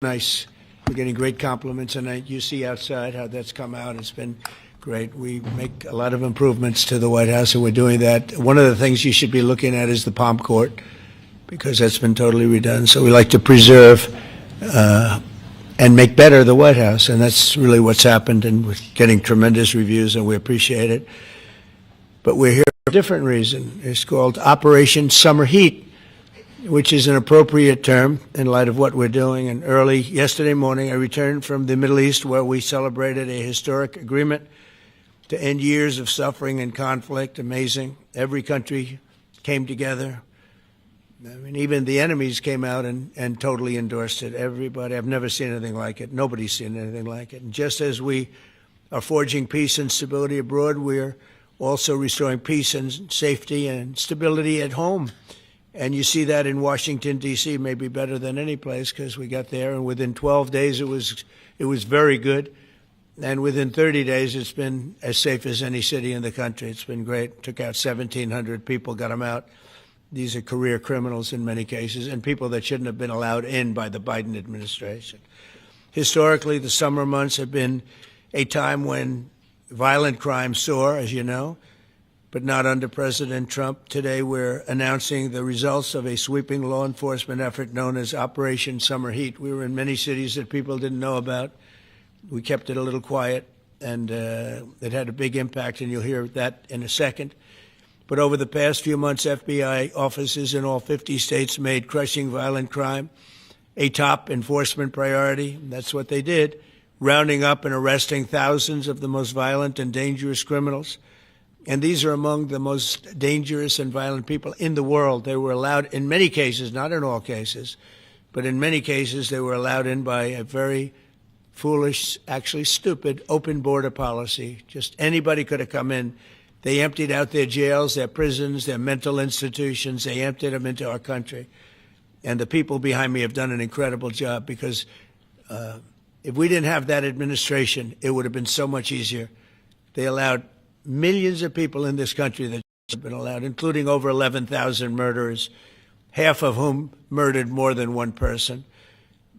Nice. We're getting great compliments, and you see outside how that's come out. It's been great. We make a lot of improvements to the White House, and we're doing that. One of the things you should be looking at is the Palm Court, because that's been totally redone. So we like to preserve and make better the White House, and that's really what's happened, and we're getting tremendous reviews, and we appreciate it. But we're here for a different reason. It's called Operation Summer Heat, which is an appropriate term in light of what we're doing. And early yesterday morning, I returned from the Middle East, where we celebrated a historic agreement to end years of suffering and conflict. Amazing. Every country came together. I mean, even the enemies came out and totally endorsed it. Everybody. I've never seen anything like it. Nobody's seen anything like it. And just as we are forging peace and stability abroad, we're also restoring peace and safety and stability at home. And you see that in Washington, D.C., maybe better than any place, because we got there, and within 12 days it was very good. And within 30 days, it's been as safe as any city in the country. It's been great. Took out 1,700 people, got them out. These are career criminals in many cases, and people that shouldn't have been allowed in by the Biden administration. Historically, the summer months have been a time when violent crime soar, as you know, but not under President Trump. Today, we're announcing the results of a sweeping law enforcement effort known as Operation Summer Heat. We were in many cities that people didn't know about. We kept it a little quiet, and it had a big impact, and you'll hear that in a second. But over the past few months, FBI offices in all 50 states made crushing violent crime a top enforcement priority. That's what they did, rounding up and arresting thousands of the most violent and dangerous criminals. And these are among the most dangerous and violent people in the world. They were allowed, in many cases, not in all cases, but in many cases, they were allowed in by a very foolish, actually stupid, open border policy. Just anybody could have come in. They emptied out their jails, their prisons, their mental institutions. They emptied them into our country. And the people behind me have done an incredible job, because if we didn't have that administration, it would have been so much easier. They allowed millions of people in this country that have been allowed, including over 11,000 murderers, half of whom murdered more than one person.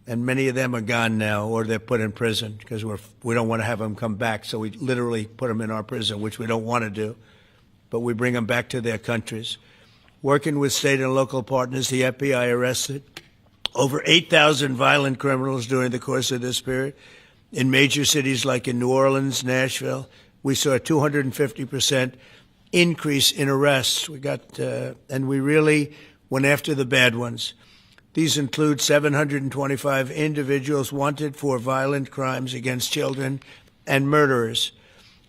And many of them are gone now, or they're put in prison, because we don't want to have them come back. So we literally put them in our prison, which we don't want to do. But we bring them back to their countries. Working with state and local partners, the FBI arrested over 8,000 violent criminals during the course of this period. In major cities like in New Orleans, Nashville, we saw a 250% increase in arrests. And we really went after the bad ones. These include 725 individuals wanted for violent crimes against children and murderers.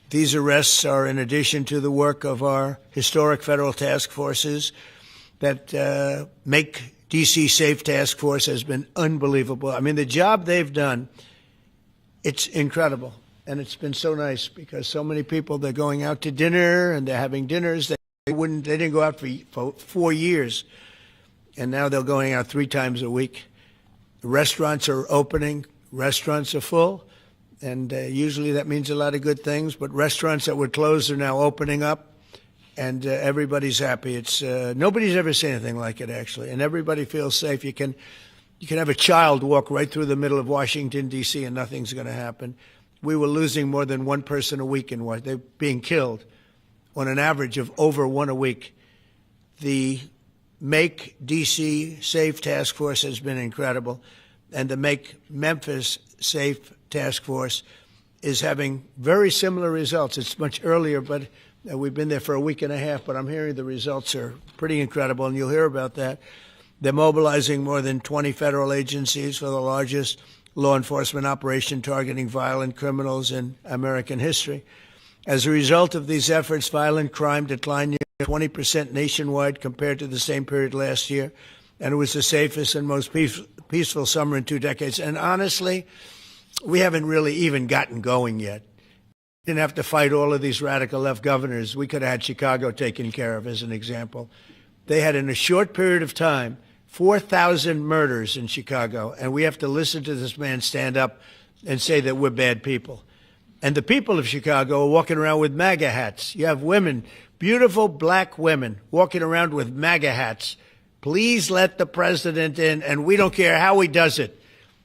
These arrests are in addition to the work of our historic federal task forces that Make D.C. Safe Task Force has been unbelievable. I mean, the job they've done, it's incredible. And it's been so nice, because so many people, they're going out to dinner and they're having dinners. They didn't go out for 4 years. And now they're going out 3 times a week. Restaurants are opening. Restaurants are full. And usually that means a lot of good things. But restaurants that were closed are now opening up. And everybody's happy. It's nobody's ever seen anything like it, actually. And everybody feels safe. You can have a child walk right through the middle of Washington, D.C., and nothing's going to happen. We were losing more than one person a week in Washington. They're being killed on an average of over one a week. The Make D.C. Safe Task Force has been incredible, and the Make Memphis Safe Task Force is having very similar results. It's much earlier, but we've been there for a week and a half, but I'm hearing the results are pretty incredible, and you'll hear about that. They're mobilizing more than 20 federal agencies for the largest law enforcement operation targeting violent criminals in American history. As a result of these efforts, violent crime declined nearly 20% nationwide compared to the same period last year, and it was the safest and most peaceful summer in 2 decades. And honestly, we haven't really even gotten going yet. We didn't have to fight all of these radical left governors. We could have had Chicago taken care of, as an example. They had, in a short period of time, 4,000 murders in Chicago, and we have to listen to this man stand up and say that we're bad people. And the people of Chicago are walking around with MAGA hats. You have women, beautiful black women, walking around with MAGA hats. Please let the president in, and we don't care how he does it.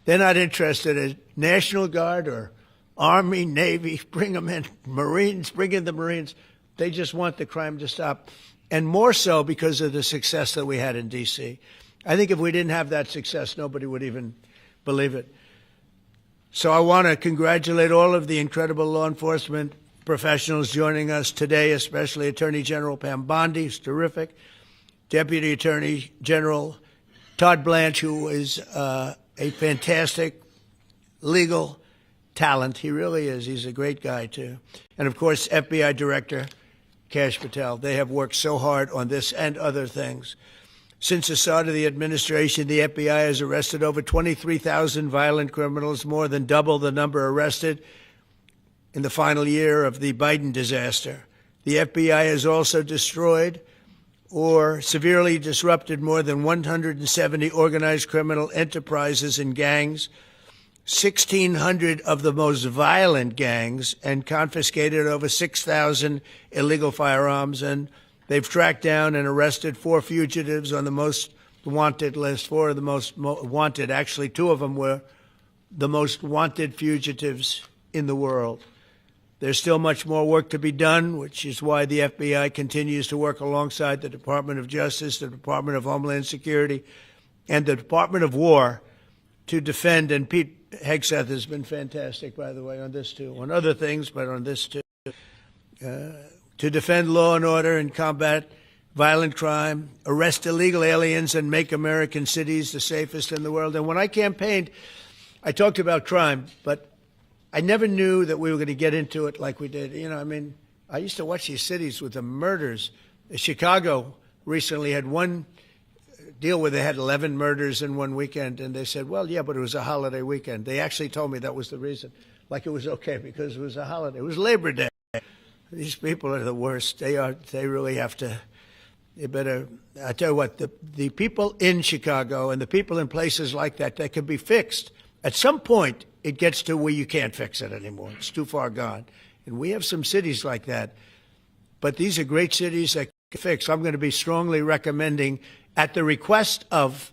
They're not interested in National Guard or Army, Navy, bring them in, Marines, bring in the Marines. They just want the crime to stop. And more so because of the success that we had in D.C. I think if we didn't have that success, nobody would even believe it. So I want to congratulate all of the incredible law enforcement professionals joining us today, especially Attorney General Pam Bondi, who's terrific, Deputy Attorney General Todd Blanche, who is a fantastic legal talent. He really is. He's a great guy, too. And, of course, FBI Director Kash Patel. They have worked so hard on this and other things. Since the start of the administration, the FBI has arrested over 23,000 violent criminals, more than double the number arrested in the final year of the Biden disaster. The FBI has also destroyed or severely disrupted more than 170 organized criminal enterprises and gangs, 1,600 of the most violent gangs, and confiscated over 6,000 illegal firearms. And they've tracked down and arrested 4 fugitives on the most wanted list. 4 of the most wanted. Actually, 2 of them were the most wanted fugitives in the world. There's still much more work to be done, which is why the FBI continues to work alongside the Department of Justice, the Department of Homeland Security, and the Department of War to defend. And Pete Hegseth has been fantastic, by the way, on this too, on other things, but on this too, to defend law and order and combat violent crime, arrest illegal aliens, and make American cities the safest in the world. And when I campaigned, I talked about crime, but I never knew that we were going to get into it like we did. You know, I mean, I used to watch these cities with the murders. Chicago recently had one deal where they had 11 murders in one weekend, and they said, well, yeah, but it was a holiday weekend. They actually told me that was the reason, like it was okay because it was a holiday. It was Labor Day. These people are the worst. They really have to, I tell you what, the people in Chicago and the people in places like that can be fixed. At some point, it gets to where you can't fix it anymore. It's too far gone. And we have some cities like that. But these are great cities that can fix. I'm going to be strongly recommending, at the request of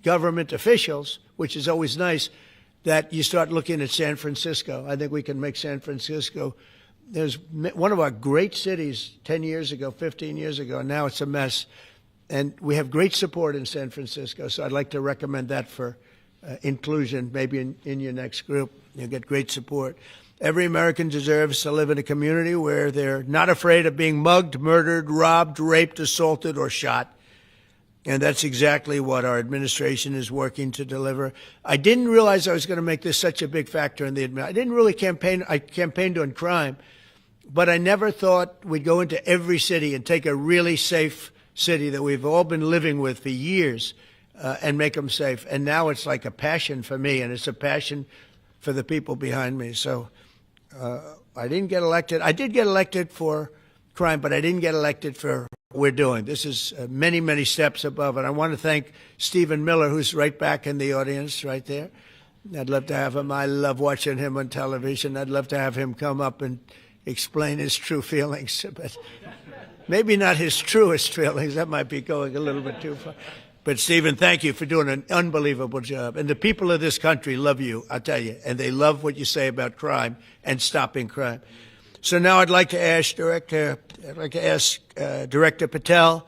government officials, which is always nice, that you start looking at San Francisco. I think we can make San Francisco. There's one of our great cities 10 years ago, 15 years ago, and now it's a mess. And we have great support in San Francisco, so I'd like to recommend that for inclusion, maybe in your next group. You'll get great support. Every American deserves to live in a community where they're not afraid of being mugged, murdered, robbed, raped, assaulted, or shot. And that's exactly what our administration is working to deliver. I didn't realize I was going to make this such a big factor in the administration. I didn't really campaign. I campaigned on crime, but I never thought we'd go into every city and take a really safe city that we've all been living with for years and make them safe. And now it's like a passion for me, and it's a passion for the people behind me. So I didn't get elected. I did get elected for crime, but I didn't get elected for what we're doing. This is many, many steps above. And I want to thank Stephen Miller, who's right back in the audience right there. I'd love to have him. I love watching him on television. I'd love to have him come up and explain his true feelings, but maybe not his truest feelings. That might be going a little bit too far. But, Stephen, thank you for doing an unbelievable job. And the people of this country love you, I'll tell you, and they love what you say about crime and stopping crime. So now I'd like to ask Director Patel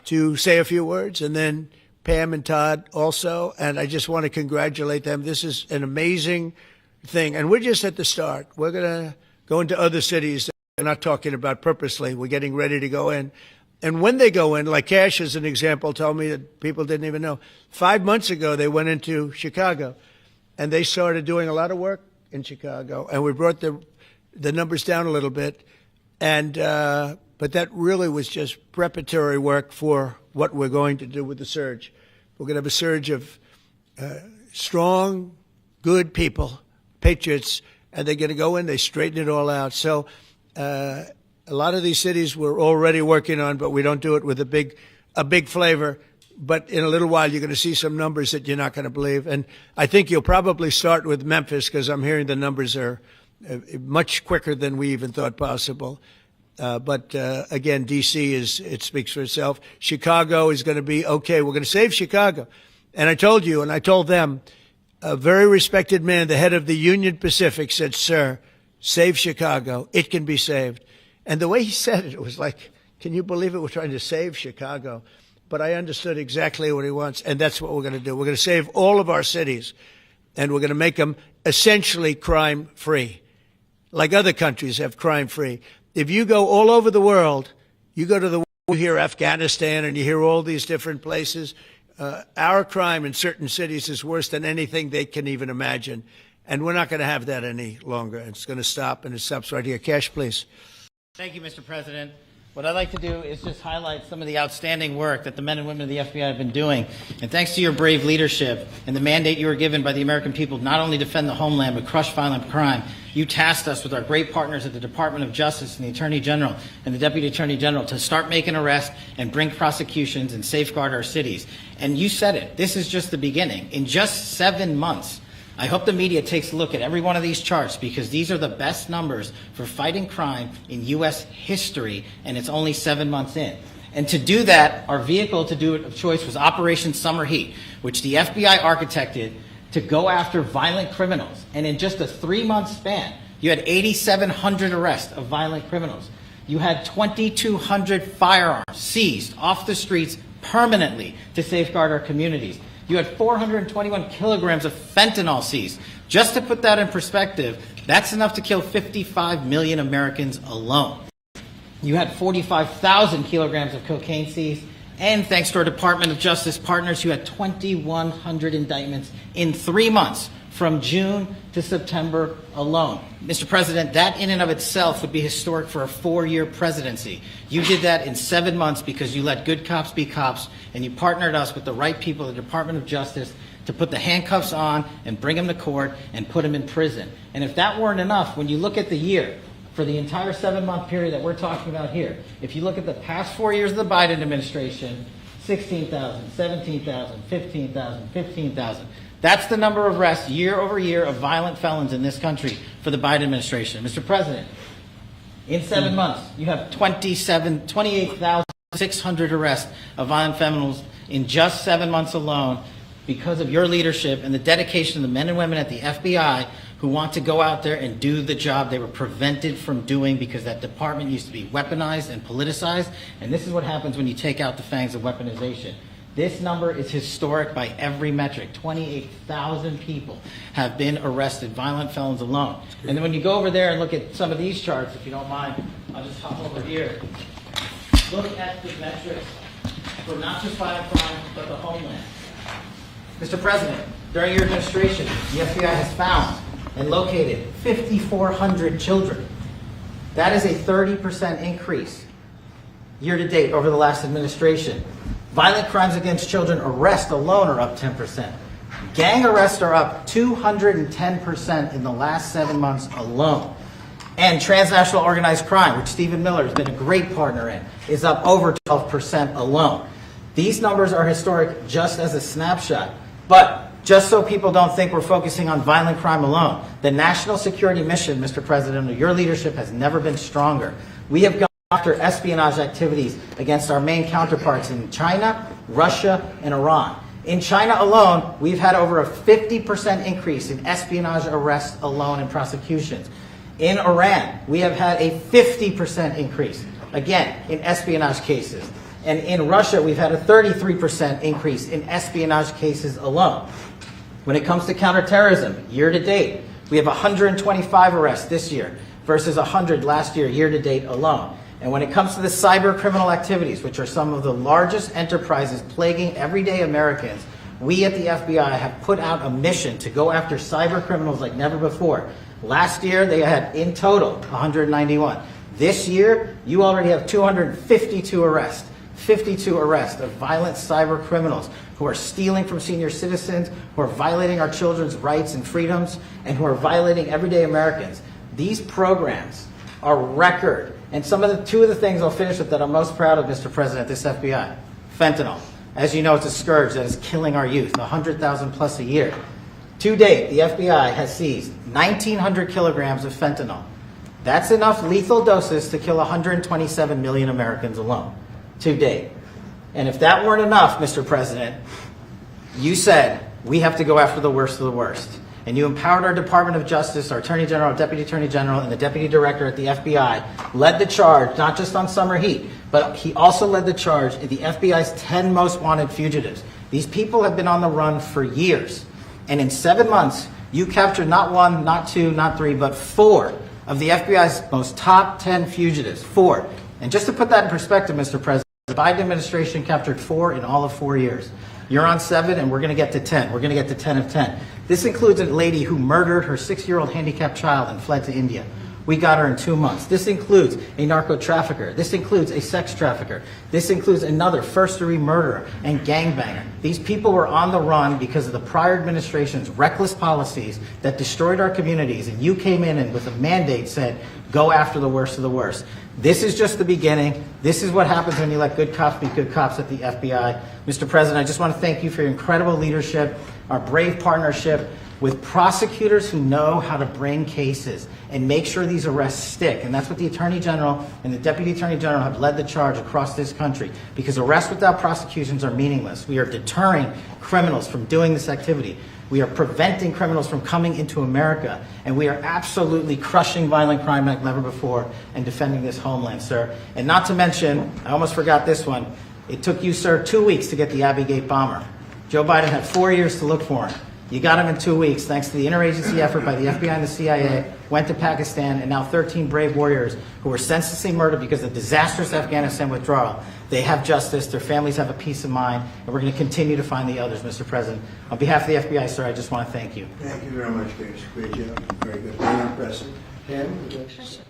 to say a few words, and then Pam and Todd also. And I just want to congratulate them. This is an amazing thing. And we're just at the start. We're going to go into other cities that we're not talking about purposely. We're getting ready to go in. And when they go in, like Kash as an example told me that people didn't even know. 5 months ago, they went into Chicago, and they started doing a lot of work in Chicago. And we brought the numbers down a little bit. And but that really was just preparatory work for what we're going to do with the surge. We're going to have a surge of strong, good people, patriots, and they're going to go in, they straighten it all out. So a lot of these cities we're already working on, but we don't do it with a big flavor. But in a little while, you're going to see some numbers that you're not going to believe. And I think you'll probably start with Memphis, because I'm hearing the numbers are much quicker than we even thought possible. But again, D.C. it speaks for itself. Chicago is going to be okay. We're going to save Chicago. And I told you, and I told them, a very respected man, the head of the Union Pacific, said, "Sir, save Chicago. It can be saved." And the way he said it, it was like, can you believe it? We're trying to save Chicago. But I understood exactly what he wants, and that's what we're going to do. We're going to save all of our cities, and we're going to make them essentially crime-free, like other countries have crime-free. If you go all over the world, you go to the world, you hear Afghanistan, and you hear all these different places. Our crime in certain cities is worse than anything they can even imagine, and we're not going to have that any longer. It's going to stop, and it stops right here. Kash, please. Thank you, Mr. President. What I'd like to do is just highlight some of the outstanding work that the men and women of the FBI have been doing. And thanks to your brave leadership and the mandate you were given by the American people to not only defend the homeland but crush violent crime, you tasked us with our great partners at the Department of Justice and the Attorney General and the Deputy Attorney General to start making arrests and bring prosecutions and safeguard our cities. And you said it. This is just the beginning. In just 7 months, I hope the media takes a look at every one of these charts, because these are the best numbers for fighting crime in U.S. history, and it's only 7 months in. And to do that, our vehicle to do it of choice was Operation Summer Heat, which the FBI architected to go after violent criminals. And in just a 3-month span, you had 8,700 arrests of violent criminals. You had 2,200 firearms seized off the streets permanently to safeguard our communities. You had 421 kilograms of fentanyl seized. Just to put that in perspective, that's enough to kill 55 million Americans alone. You had 45,000 kilograms of cocaine seized. And thanks to our Department of Justice partners, you had 2,100 indictments in 3 months, from June to September alone. Mr. President, that in and of itself would be historic for a 4-year presidency. You did that in 7 months because you let good cops be cops, and you partnered us with the right people at the Department of Justice to put the handcuffs on and bring them to court and put them in prison. And if that weren't enough, when you look at the year, for the entire 7-month period that we're talking about here, if you look at the past 4 years of the Biden administration, 16,000, 17,000, 15,000, 15,000. That's the number of arrests year over year of violent felons in this country for the Biden administration. Mr. President, in 7 months, you have 28,600 arrests of violent felons in just 7 months alone, because of your leadership and the dedication of the men and women at the FBI who want to go out there and do the job they were prevented from doing because that department used to be weaponized and politicized. And this is what happens when you take out the fangs of weaponization. This number is historic by every metric. 28,000 people have been arrested, violent felons alone. And then when you go over there and look at some of these charts, if you don't mind, I'll just hop over here. Look at the metrics for not just violent crime, but the homeland. Mr. President, during your administration, the FBI has found and located 5,400 children. That is a 30% increase year to date over the last administration. Violent crimes against children arrests alone are up 10%. Gang arrests are up 210% in the last 7 months alone. And transnational organized crime, which Stephen Miller has been a great partner in, is up over 12% alone. These numbers are historic just as a snapshot. But just so people don't think we're focusing on violent crime alone, the national security mission, Mr. President, under your leadership has never been stronger. We have gone after espionage activities against our main counterparts in China, Russia, and Iran. In China alone, we've had over a 50% increase in espionage arrests alone and prosecutions. In Iran, we have had a 50% increase, again, in espionage cases. And in Russia, we've had a 33% increase in espionage cases alone. When it comes to counterterrorism, year to date, we have 125 arrests this year versus 100 last year, year to date alone. And when it comes to the cyber criminal activities, which are some of the largest enterprises plaguing everyday Americans, we at the FBI have put out a mission to go after cyber criminals like never before. Last year, they had in total 191. This year, you already have 252 arrests. 52 arrests of violent cyber criminals who are stealing from senior citizens, who are violating our children's rights and freedoms, and who are violating everyday Americans. These programs are record. And two of the things I'll finish with that I'm most proud of, Mr. President, this FBI. Fentanyl. As you know, it's a scourge that is killing our youth, 100,000 plus a year. To date, the FBI has seized 1,900 kilograms of fentanyl. That's enough lethal doses to kill 127 million Americans alone. To date. And if that weren't enough, Mr. President, you said we have to go after the worst of the worst. And you empowered our Department of Justice, our Attorney General, our Deputy Attorney General, and the Deputy Director at the FBI, led the charge, not just on summer heat, but he also led the charge at the FBI's 10 most wanted fugitives. These people have been on the run for years. And in 7 months, you captured not 1, not 2, not 3, but 4 of the FBI's most top 10 fugitives. 4. And just to put that in perspective, Mr. President, the Biden administration captured 4 in all of 4 years. You're on 7, and we're going to get to 10. We're going to get to 10 of 10. This includes a lady who murdered her 6-year-old handicapped child and fled to India. We got her in 2 months. This includes a narco trafficker. This includes a sex trafficker. This includes another first-degree murderer and gangbanger. These people were on the run because of the prior administration's reckless policies that destroyed our communities, and you came in and with a mandate said, go after the worst of the worst. This is just the beginning. This is what happens when you let good cops be good cops at the FBI. Mr. President, I just want to thank you for your incredible leadership, our brave partnership with prosecutors who know how to bring cases and make sure these arrests stick. And that's what the Attorney General and the Deputy Attorney General have led the charge across this country, because arrests without prosecutions are meaningless. We are deterring criminals from doing this activity. We are preventing criminals from coming into America, and we are absolutely crushing violent crime like never before and defending this homeland, sir. And not to mention, I almost forgot this one, it took you, sir, 2 weeks to get the Abbey Gate bomber. Joe Biden had 4 years to look for him. You got him in 2 weeks, thanks to the interagency effort by the FBI and the CIA, went to Pakistan, and now 13 brave warriors who were senselessly murdered because of the disastrous Afghanistan withdrawal. They have justice, their families have a peace of mind, and we're going to continue to find the others, Mr. President. On behalf of the FBI, sir, I just want to thank you. Thank you very much, Kash. Great job. Very good. Very impressive. Pam, would you like to say?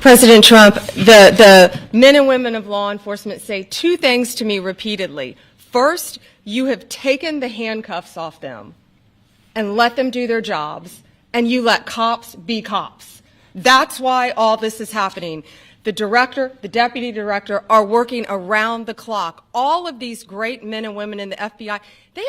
President Trump, the men and women of law enforcement say 2 things to me repeatedly. First, you have taken the handcuffs off them and let them do their jobs, and you let cops be cops. That's why all this is happening. The director, the deputy director are working around the clock. All of these great men and women in the FBI, they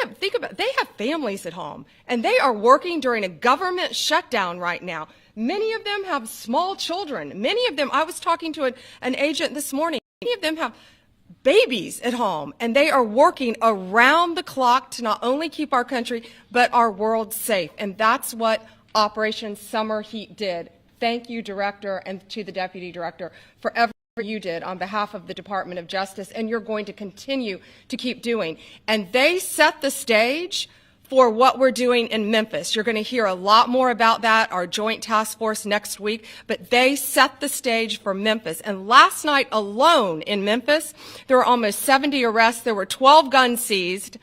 have families at home, and they are working during a government shutdown right now. Many of them have small children. Many of them, I was talking to an agent this morning, many of them have babies at home, and they are working around the clock to not only keep our country, but our world safe. And that's what Operation Summer Heat did. Thank you, Director, and to the Deputy Director for everything you did on behalf of the Department of Justice, and you're going to continue to keep doing. And they set the stage for what we're doing in Memphis. You're going to hear a lot more about that, our joint task force next week, but they set the stage for Memphis. And last night alone in Memphis, there were almost 70 arrests. There were 12 guns seized,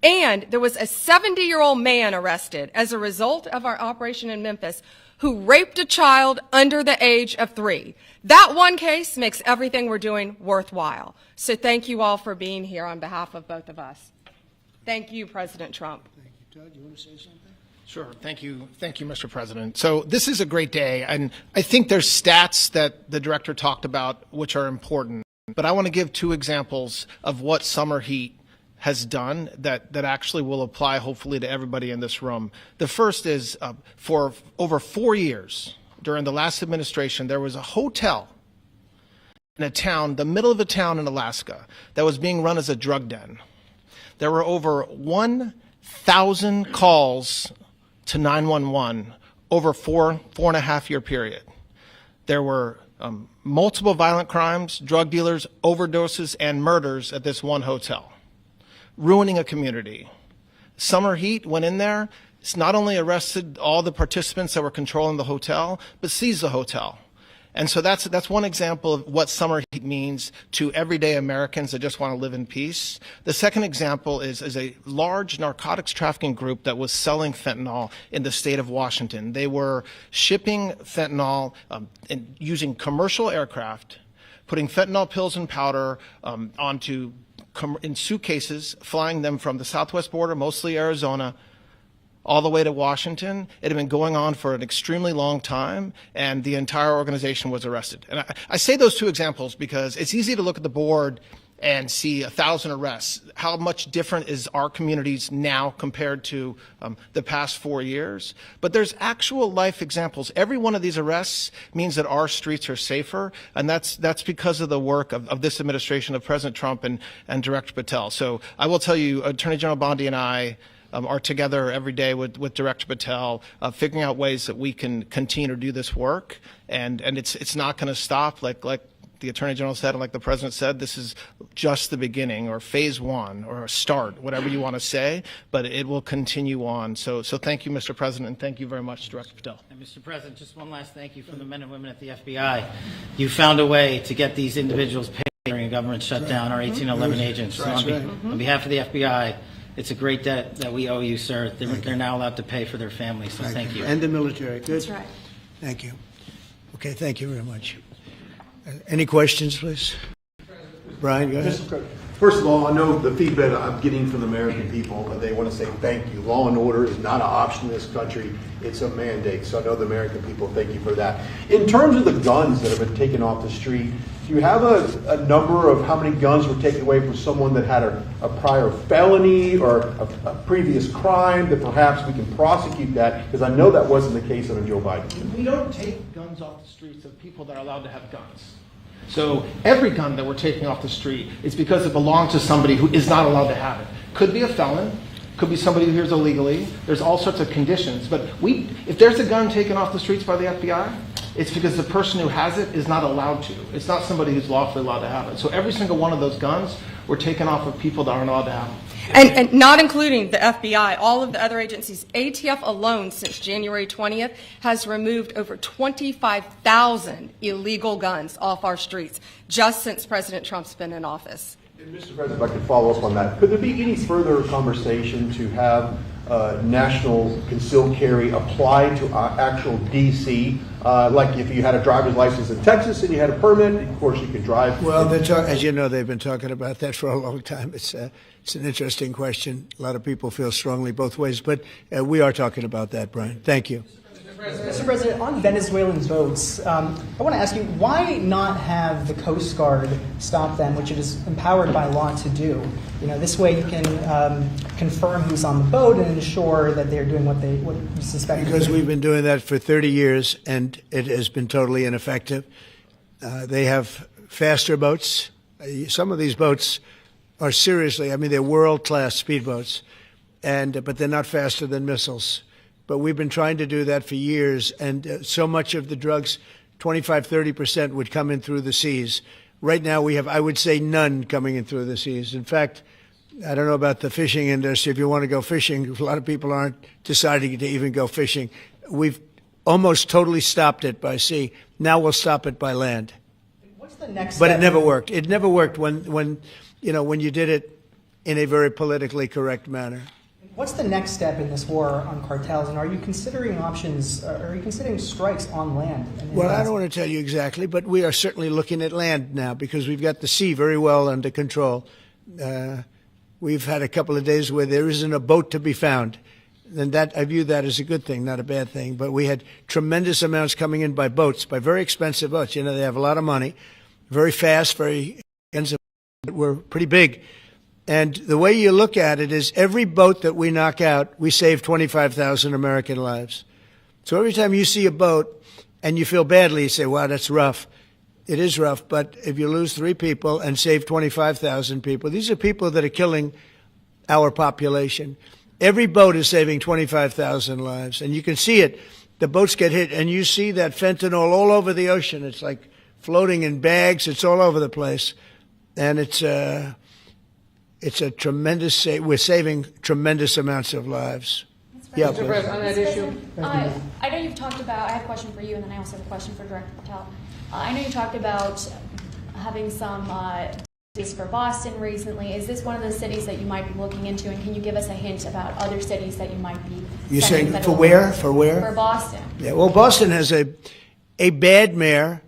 and there was a 70-year-old man arrested as a result of our operation in Memphis who raped a child under the age of 3. That one case makes everything we're doing worthwhile. So thank you all for being here on behalf of both of us. Thank you, President Trump. Thank you. Todd, you want to say something? Sure. Thank you, Mr. President. So this is a great day, and I think there's stats that the director talked about which are important. But I want to give 2 examples of what summer heat has done that actually will apply hopefully to everybody in this room. The first is for over 4 years during the last administration, there was a hotel in a town, the middle of a town in Alaska, that was being run as a drug den. There were over 1,000 calls to 911 over 4.5 year period. There were multiple violent crimes, drug dealers, overdoses, and murders at this one hotel, ruining a community. Summer Heat went in there. It's not only arrested all the participants that were controlling the hotel, but seized the hotel. And so that's one example of what summer heat means to everyday Americans that just want to live in peace. The second example is a large narcotics trafficking group that was selling fentanyl in the state of Washington. They were shipping fentanyl and using commercial aircraft, putting fentanyl pills and powder onto in suitcases, flying them from the southwest border, mostly Arizona, all the way to Washington. It had been going on for an extremely long time, and the entire organization was arrested. And I say those 2 examples because it's easy to look at the board and see 1,000 arrests. How much different is our communities now compared to the past 4 years? But there's actual life examples. Every one of these arrests means that our streets are safer, and that's because of the work of this administration, of President Trump and Director Patel. So I will tell you, Attorney General Bondi and I are together every day with Director Patel, figuring out ways that we can continue to do this work, and it's not going to stop. Like the Attorney General said, and like the President said, this is just the beginning, or phase one, or a start, whatever you want to say, but it will continue on. So thank you, Mr. President, and thank you very much, Director Patel. And Mr. President, just one last thank you from the men and women at the FBI. You found a way to get these individuals paid during a government shutdown, our 1811 agents. So on behalf of the FBI, it's a great debt that we owe you, sir. They're now allowed to pay for their families, so thank you. And the military. Good. That's right. Thank you. Okay, thank you very much. Any questions, please? Brian, go ahead. First of all, I know the feedback I'm getting from the American people, and they want to say thank you. Law and order is not an option in this country. It's a mandate. So I know the American people thank you for that. In terms of the guns that have been taken off the street, do you have a number of how many guns were taken away from someone that had a prior felony or a previous crime that perhaps we can prosecute that? Because I know that wasn't the case under Joe Biden. We don't take guns off the streets of people that are allowed to have guns. So every gun that we're taking off the street is because it belongs to somebody who is not allowed to have it. Could be a felon, could be somebody who hears illegally. There's all sorts of conditions. But if there's a gun taken off the streets by the FBI, it's because the person who has it is not allowed to. It's not somebody who's lawfully allowed to have it. So every single one of those guns were taken off of people that aren't allowed to have them. And not including the FBI, all of the other agencies. ATF alone since January 20th has removed over 25,000 illegal guns off our streets just since President Trump's been in office. And Mr. President, if I could follow up on that, could there be any further conversation to have national concealed carry applied to actual DC? Like if you had a driver's license in Texas and you had a permit, of course you could drive. Well, as you know, they've been talking about that for a long time. It's an interesting question. A lot of people feel strongly both ways, but we are talking about that, Brian. Thank you. Mr. President, on Venezuelan boats, I want to ask you, why not have the Coast Guard stop them, which it is empowered by law to do? You know, this way you can confirm who's on the boat and ensure that they're doing what you suspect. Because we've been doing that for 30 years, and it has been totally ineffective. They have faster boats. Some of these boats are seriously, I mean, they're world-class speedboats, but they're not faster than missiles. But we've been trying to do that for years, and so much of the drugs, 25–30%, would come in through the seas. Right now we have, I would say, none coming in through the seas. In fact, I don't know about the fishing industry. If you want to go fishing, a lot of people aren't deciding to even go fishing. We've almost totally stopped it by sea. Now we'll stop it by land. What's the next step? But it never worked. It never worked when you did it in a very politically correct manner. What's the next step in this war on cartels, and are you considering options, are you considering strikes on land? Well, I don't want to tell you exactly, but we are certainly looking at land now because we've got the sea very well under control. We've had a couple of days where there isn't a boat to be found, and that I view that as a good thing, not a bad thing. But we had tremendous amounts coming in by boats, by very expensive boats. You know, they have a lot of money, very fast, very expensive. We're pretty big. And the way you look at it is every boat that we knock out, we save 25,000 American lives. So every time you see a boat and you feel badly, you say, wow, that's rough. It is rough, but if you lose 3 people and save 25,000 people, these are people that are killing our population. Every boat is saving 25,000 lives, and you can see it. The boats get hit, and you see that fentanyl all over the ocean. It's like floating in bags. It's all over the place, and it's a tremendous. We're saving tremendous amounts of lives. Yeah, Mr. President, on that issue. I know you've talked about. I have a question for you, and then I also have a question for Director Patel. I know you talked about having some cities for Boston recently. Is this one of the cities that you might be looking into, and can you give us a hint about other cities that you might be? You're saying for where? For where? For Boston. Yeah. Well, Boston has a bad mayor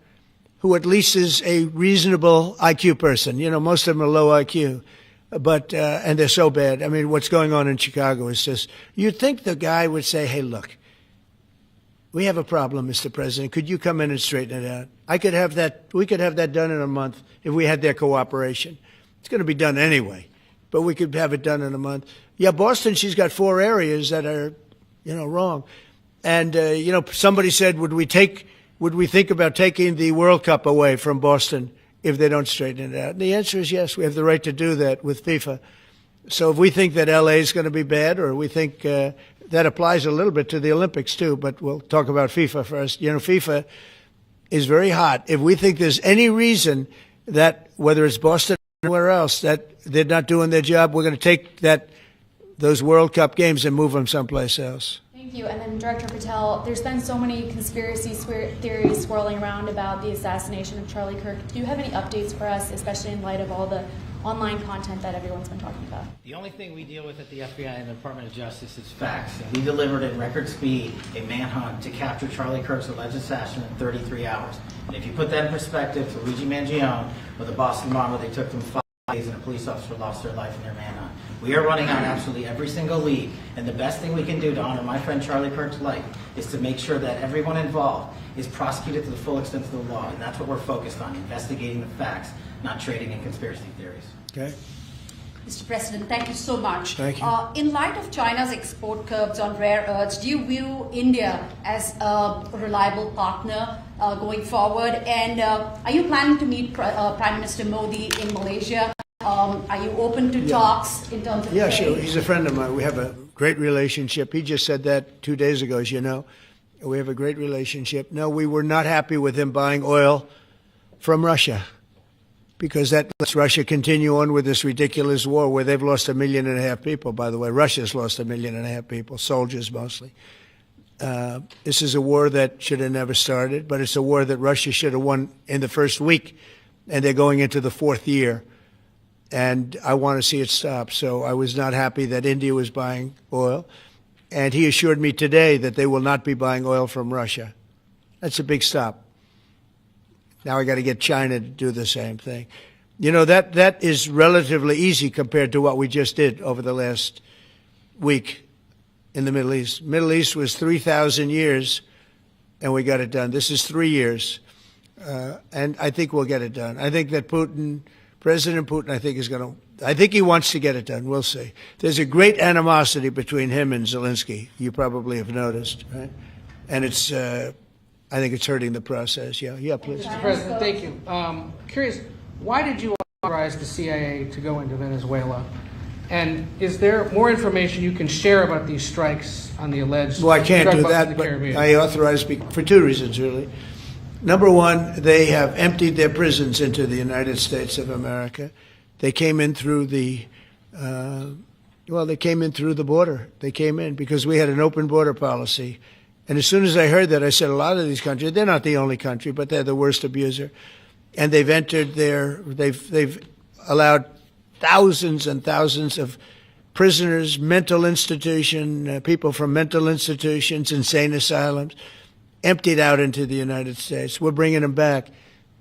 who at least is a reasonable IQ person. You know, most of them are low IQ. But, and they're so bad. I mean, what's going on in Chicago is just, you'd think the guy would say, hey, look, we have a problem, Mr. President. Could you come in and straighten it out? We could have that done in a month if we had their cooperation. It's going to be done anyway, but we could have it done in a month. Yeah, Boston, she's got 4 areas that are, wrong. And, somebody said, would we think about taking the World Cup away from Boston if they don't straighten it out? And the answer is yes. We have the right to do that with FIFA. So if we think that LA is going to be bad, or we think that applies a little bit to the Olympics too, but we'll talk about FIFA first. FIFA is very hot. If we think there's any reason that, whether it's Boston or anywhere else, that they're not doing their job, we're going to take those World Cup games and move them someplace else. Thank you. And then Director Patel, there's been so many conspiracy theories swirling around about the assassination of Charlie Kirk. Do you have any updates for us, especially in light of all the online content that everyone's been talking about? The only thing we deal with at the FBI and the Department of Justice is facts. And we delivered in record speed a manhunt to capture Charlie Kirk's alleged assassin in 33 hours. And if you put that in perspective to Luigi Mangione or the Boston bomber, they took them 5 days and a police officer lost their life in their manhunt. We are running on absolutely every single lead. And the best thing we can do to honor my friend Charlie Kirk's life is to make sure that everyone involved is prosecuted to the full extent of the law. And that's what we're focused on, investigating the facts, not trading in conspiracy theories. Okay. Mr. President, thank you so much. Thank you. In light of China's export curbs on rare earths, do you view India as a reliable partner going forward? And are you planning to meet Prime Minister Modi in Malaysia? Are you open to talks in terms of Yeah, trade? sure. He's a friend of mine. We have a great relationship. He just said that 2 days ago, as you know. We have a great relationship. No, we were not happy with him buying oil from Russia, because that lets Russia continue on with this ridiculous war where they've lost 1.5 million people, by the way. Russia's lost 1.5 million people, soldiers mostly. This is a war that should have never started, but it's a war that Russia should have won in the first week, and they're going into the 4th year. And I want to see it stop. So I was not happy that India was buying oil. And he assured me today that they will not be buying oil from Russia. That's a big stop. Now I got to get China to do the same thing. That is relatively easy compared to what we just did over the last week in the Middle East. Middle East was 3,000 years, and we got it done. This is 3 years. And I think we'll get it done. I think that President Putin, I think he wants to get it done. We'll see. There's a great animosity between him and Zelensky. You probably have noticed, right? And I think it's hurting the process. Yeah, please. Mr. President, thank you. Curious, why did you authorize the CIA to go into Venezuela? And is there more information you can share about these strikes on the alleged Well, I can't drug do busts in that, the but Caribbean? I authorized for 2 reasons, really. Number one, they have emptied their prisons into the United States of America. They came in through the border. They came in because we had an open border policy. And as soon as I heard that, I said, a lot of these countries, they're not the only country, but they're the worst abuser. And they've entered they've allowed thousands and thousands of prisoners, mental institution, people from mental institutions, insane asylums, emptied out into the United States. We're bringing them back,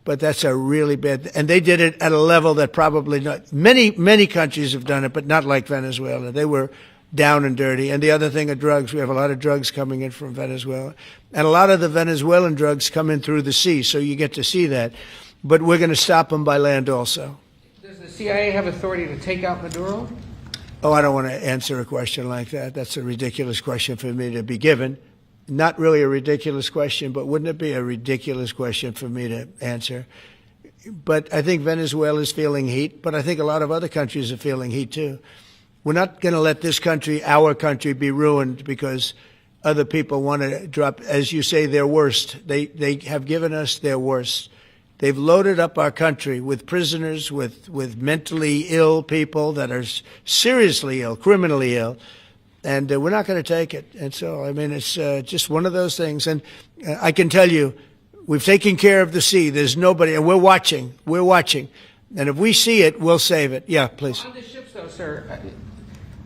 but that's a really bad. And they did it at a level that probably not many countries have done it, but not like Venezuela. They were down and dirty. And the other thing are drugs. We have a lot of drugs coming in from Venezuela, and a lot of the Venezuelan drugs come in through the sea, so you get to see that. But we're going to stop them by land also. Does the CIA have authority to take out Maduro? Oh, I don't want to answer a question like that. That's a ridiculous question for me to be given. Not really a ridiculous question, but wouldn't it be a ridiculous question for me to answer? But I think Venezuela is feeling heat, but I think a lot of other countries are feeling heat too. We're not going to let this country, our country, be ruined because other people want to drop, as you say, their worst. They have given us their worst. They've loaded up our country with prisoners, with mentally ill people that are seriously ill, criminally ill. And we're not going to take it. And so, I mean, it's just one of those things. And I can tell you, we've taken care of the sea. There's nobody, and we're watching. We're watching. And if we see it, we'll save it. Yeah, please. On the ships, though, sir,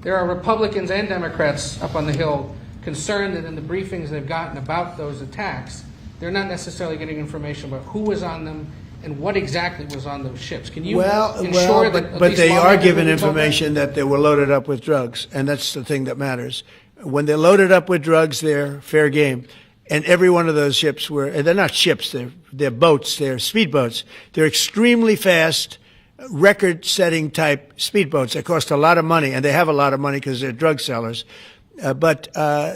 there are Republicans and Democrats up on the Hill concerned that in the briefings they've gotten about those attacks, they're not necessarily getting information about who was on them and what exactly was on those ships. Can you ensure that at but least they are lawmakers given will be told that? information that they were loaded up with drugs, and that's the thing that matters. When they're loaded up with drugs, they're fair game. And every one of those ships they're not ships, they're boats, they're speedboats. They're extremely fast. record-setting type speedboats that cost a lot of money, and they have a lot of money because they're drug sellers. But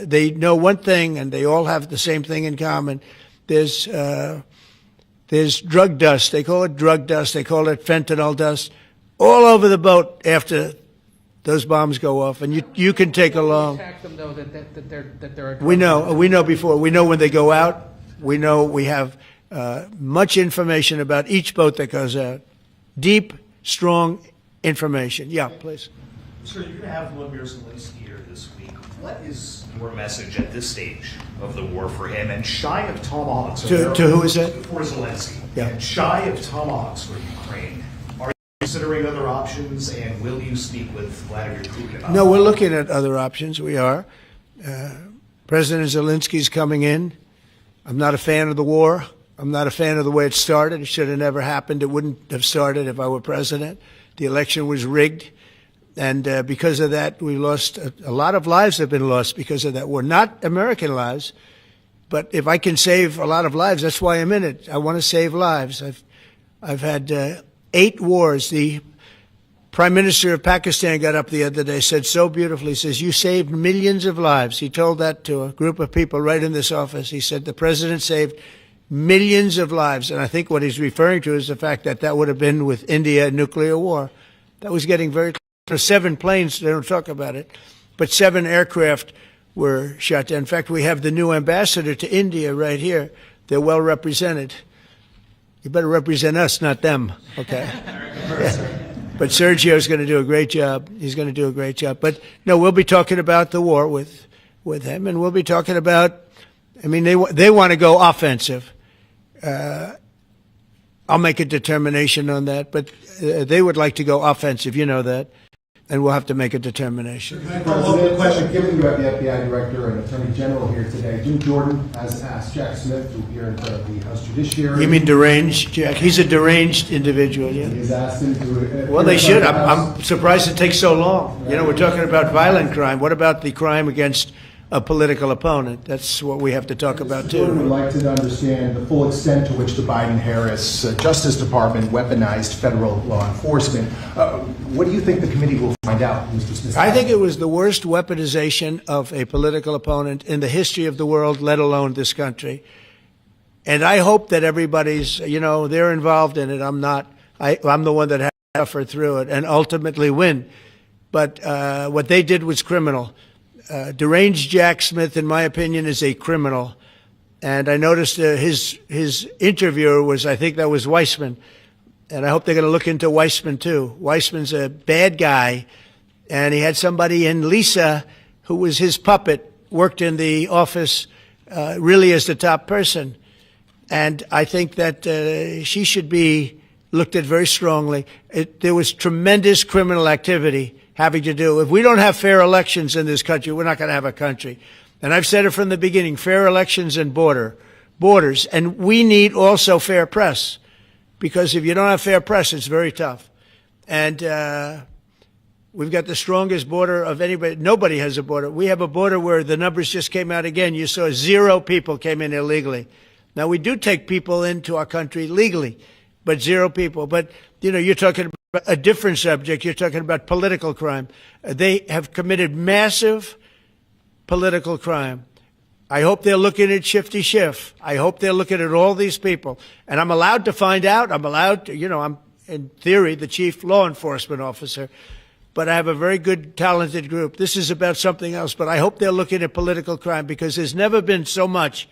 they know one thing, and they all have the same thing in common. There's drug dust. They call it drug dust. They call it fentanyl dust all over the boat after those bombs go off. And you can take along. Attack them though that they're a We know before. We know when they go out. We know we have much information about each boat that goes out. Deep, strong information. Yeah, please. Sir, you're going to have Vladimir Zelensky here this week. What is your message at this stage of the war for him? And shy of tomahawks. To who is that? For Zelensky. Yeah. And shy of tomahawks for Ukraine. Are you considering other options, and will you speak with Vladimir Putin about No, we're looking at other options. We are. President Zelensky's coming in. I'm not a fan of the war. I'm not a fan of the way it started. It should have never happened. It wouldn't have started if I were president. The election was rigged. And because of that, we lost a lot of lives have been lost because of that war. Not American lives, but if I can save a lot of lives, that's why I'm in it. I want to save lives. I've had 8 wars. The Prime Minister of Pakistan got up the other day, said so beautifully, says, you saved millions of lives. He told that to a group of people right in this office. He said the president saved millions of lives. And I think what he's referring to is the fact that that would have been with India nuclear war. That was getting very close. 7 planes, they don't talk about it, but 7 aircraft were shot down. In fact, we have the new ambassador to India right here. They're well represented. You better represent us, not them, okay? Yeah. But Sergio's going to do a great job. He's going to do a great job. But no, we'll be talking about the war with him, and we'll be talking about, I mean, they want to go offensive. I'll make a determination on that, but they would like to go offensive, you know that, and we'll have to make a determination. President, given you have the FBI Director and Attorney General here today, Jim Jordan has asked Jack Smith to appear in front of the House Judiciary. You mean deranged, Jack? He's a deranged individual, yeah. He's asked him to Well, they should. I'm surprised it takes so long. You know, we're talking about violent crime. What about the crime against a political opponent? That's what we have to talk about, too. Jordan would like to understand the full extent to which the Biden-Harris Justice Department weaponized federal law enforcement. What do you think the committee will find out, Mr. Smith? I think it was the worst weaponization of a political opponent in the history of the world, let alone this country. And I hope that everybody's, you know, they're involved in it. I'm not. I'm the one that had to suffer through it and ultimately win. But what they did was criminal. Deranged Jack Smith, in my opinion, is a criminal. And I noticed his interviewer was, I think that was Weissman. And I hope they're going to look into Weissman, too. Weissman's a bad guy. And he had somebody in Lisa, who was his puppet, worked in the office really as the top person. And I think that she should be looked at very strongly. There was tremendous criminal activity having to do. If we don't have fair elections in this country, we're not going to have a country. And I've said it from the beginning, fair elections and borders. And we need also fair press, because if you don't have fair press, it's very tough. And we've got the strongest border of anybody. Nobody has a border. We have a border where the numbers just came out again. You saw 0 people came in illegally. Now, we do take people into our country legally, but 0 people. But, you know, you're talking about a different subject. You're talking about political crime. They have committed massive political crime. I hope they're looking at Shifty Schiff. I hope they're looking at all these people. And I'm allowed to find out. I'm allowed to, you know, I'm, in theory, the chief law enforcement officer. But I have a very good, talented group. This is about something else. But I hope they're looking at political crime, because there's never been so much